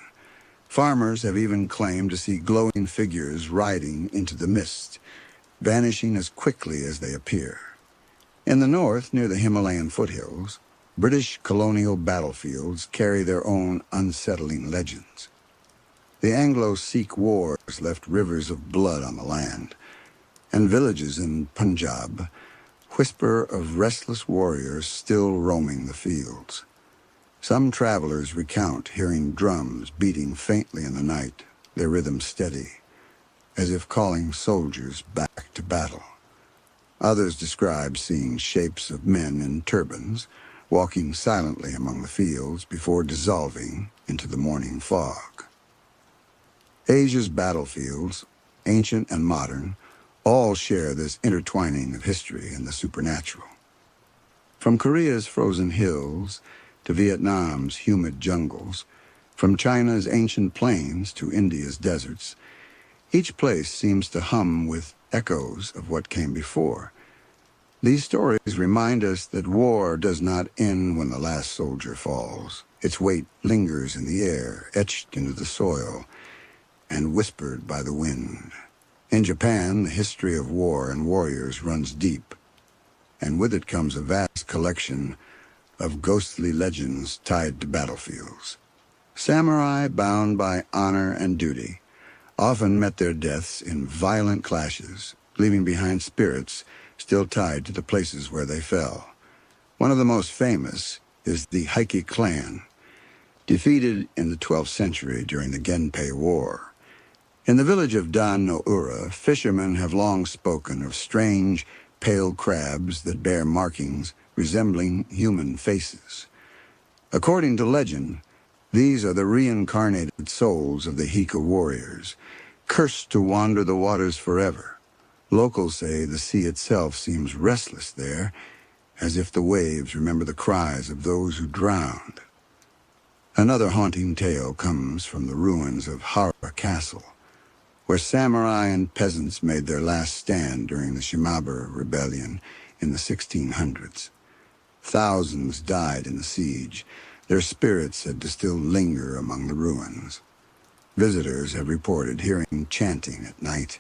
Farmers have even claimed to see glowing figures riding into the mist, vanishing as quickly as they appear. In the north, near the Himalayan foothills, British colonial battlefields carry their own unsettling legends. The Anglo-Sikh wars left rivers of blood on the land, and villages in Punjab whisper of restless warriors still roaming the fields. Some travelers recount hearing drums beating faintly in the night, their rhythm steady, as if calling soldiers back to battle. Others describe seeing shapes of men in turbans, walking silently among the fields before dissolving into the morning fog. Asia's battlefields, ancient and modern, all share this intertwining of history and the supernatural. From Korea's frozen hills to Vietnam's humid jungles, from China's ancient plains to India's deserts, each place seems to hum with echoes of what came before. These stories remind us that war does not end when the last soldier falls. Its weight lingers in the air, etched into the soil, and whispered by the wind. In Japan, the history of war and warriors runs deep, and with it comes a vast collection of ghostly legends tied to battlefields. Samurai, bound by honor and duty, often met their deaths in violent clashes, leaving behind spirits still tied to the places where they fell. One of the most famous is the Heike clan, defeated in the 12th century during the Genpei War. In the village of Dan no Ura, fishermen have long spoken of strange, pale crabs that bear markings resembling human faces. According to legend, these are the reincarnated souls of the Hika warriors, cursed to wander the waters forever. Locals say the sea itself seems restless there, as if the waves remember the cries of those who drowned. Another haunting tale comes from the ruins of Hara Castle, where samurai and peasants made their last stand during the Shimabara Rebellion in the 1600s. Thousands died in the siege. Their spirits said to still linger among the ruins. Visitors have reported hearing chanting at night,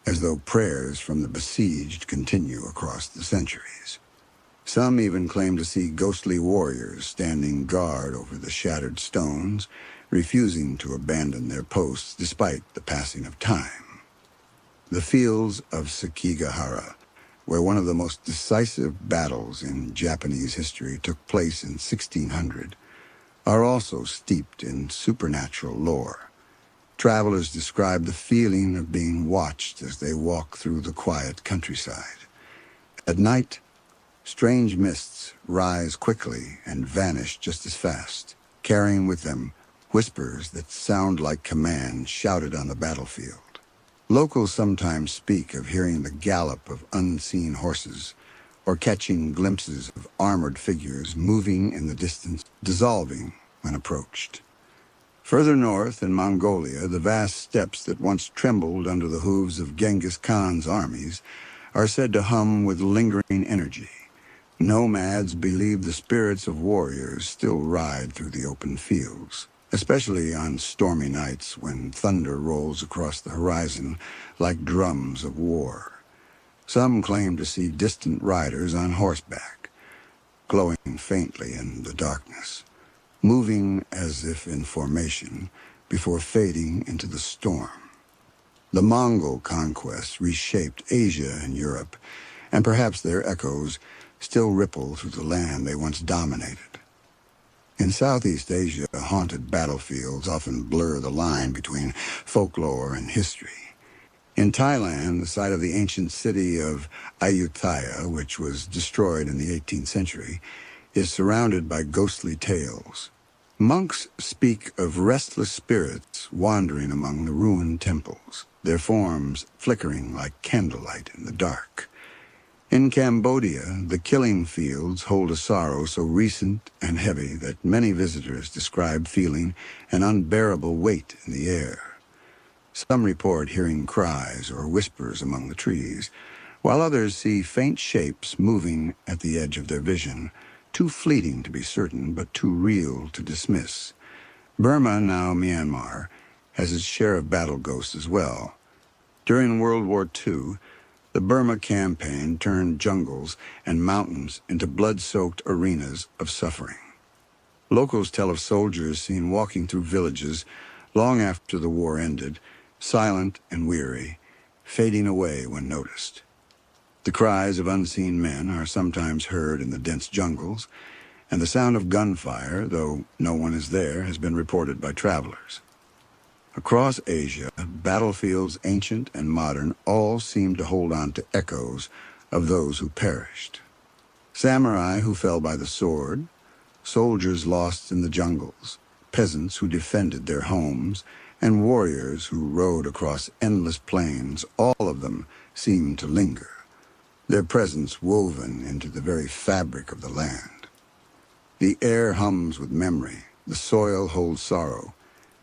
as though prayers from the besieged continue across the centuries. Some even claim to see ghostly warriors standing guard over the shattered stones, refusing to abandon their posts despite the passing of time. The fields of Sekigahara, where one of the most decisive battles in Japanese history took place in 1600, are also steeped in supernatural lore. Travelers describe the feeling of being watched as they walk through the quiet countryside. At night, strange mists rise quickly and vanish just as fast, carrying with them whispers that sound like commands shouted on the battlefield. Locals sometimes speak of hearing the gallop of unseen horses or catching glimpses of armored figures moving in the distance, dissolving when approached. Further north in Mongolia, the vast steppes that once trembled under the hooves of Genghis Khan's armies are said to hum with lingering energy. Nomads believe the spirits of warriors still ride through the open fields, especially on stormy nights when thunder rolls across the horizon like drums of war. Some claim to see distant riders on horseback, glowing faintly in the darkness, moving as if in formation before fading into the storm. The Mongol conquest reshaped Asia and Europe, and perhaps their echoes still ripple through the land they once dominated. In Southeast Asia, haunted battlefields often blur the line between folklore and history. In Thailand, the site of the ancient city of Ayutthaya, which was destroyed in the 18th century, is surrounded by ghostly tales. Monks speak of restless spirits wandering among the ruined temples, their forms flickering like candlelight in the dark. In Cambodia, the killing fields hold a sorrow so recent and heavy that many visitors describe feeling an unbearable weight in the air. Some report hearing cries or whispers among the trees, while others see faint shapes moving at the edge of their vision, too fleeting to be certain but too real to dismiss. Burma, now Myanmar, has its share of battle ghosts as well. During World War II, the Burma campaign turned jungles and mountains into blood-soaked arenas of suffering. Locals tell of soldiers seen walking through villages long after the war ended, silent and weary, fading away when noticed. The cries of unseen men are sometimes heard in the dense jungles, and the sound of gunfire, though no one is there, has been reported by travelers. Across Asia, battlefields ancient and modern all seem to hold on to echoes of those who perished. Samurai who fell by the sword, soldiers lost in the jungles, peasants who defended their homes, and warriors who rode across endless plains, all of them seem to linger, their presence woven into the very fabric of the land. The air hums with memory, the soil holds sorrow,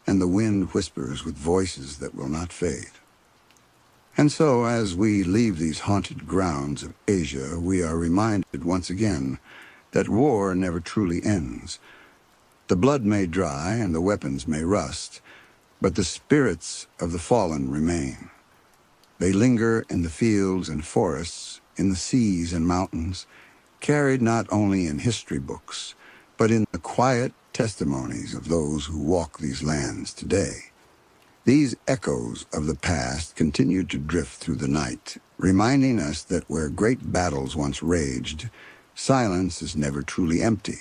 and the wind whispers with voices that will not fade. And so, as we leave these haunted grounds of Asia, we are reminded once again that war never truly ends. The blood may dry and the weapons may rust, but the spirits of the fallen remain. They linger in the fields and forests, in the seas and mountains, carried not only in history books, but in the quiet testimonies of those who walk these lands today. These echoes of the past continue to drift through the night, reminding us that where great battles once raged, silence is never truly empty.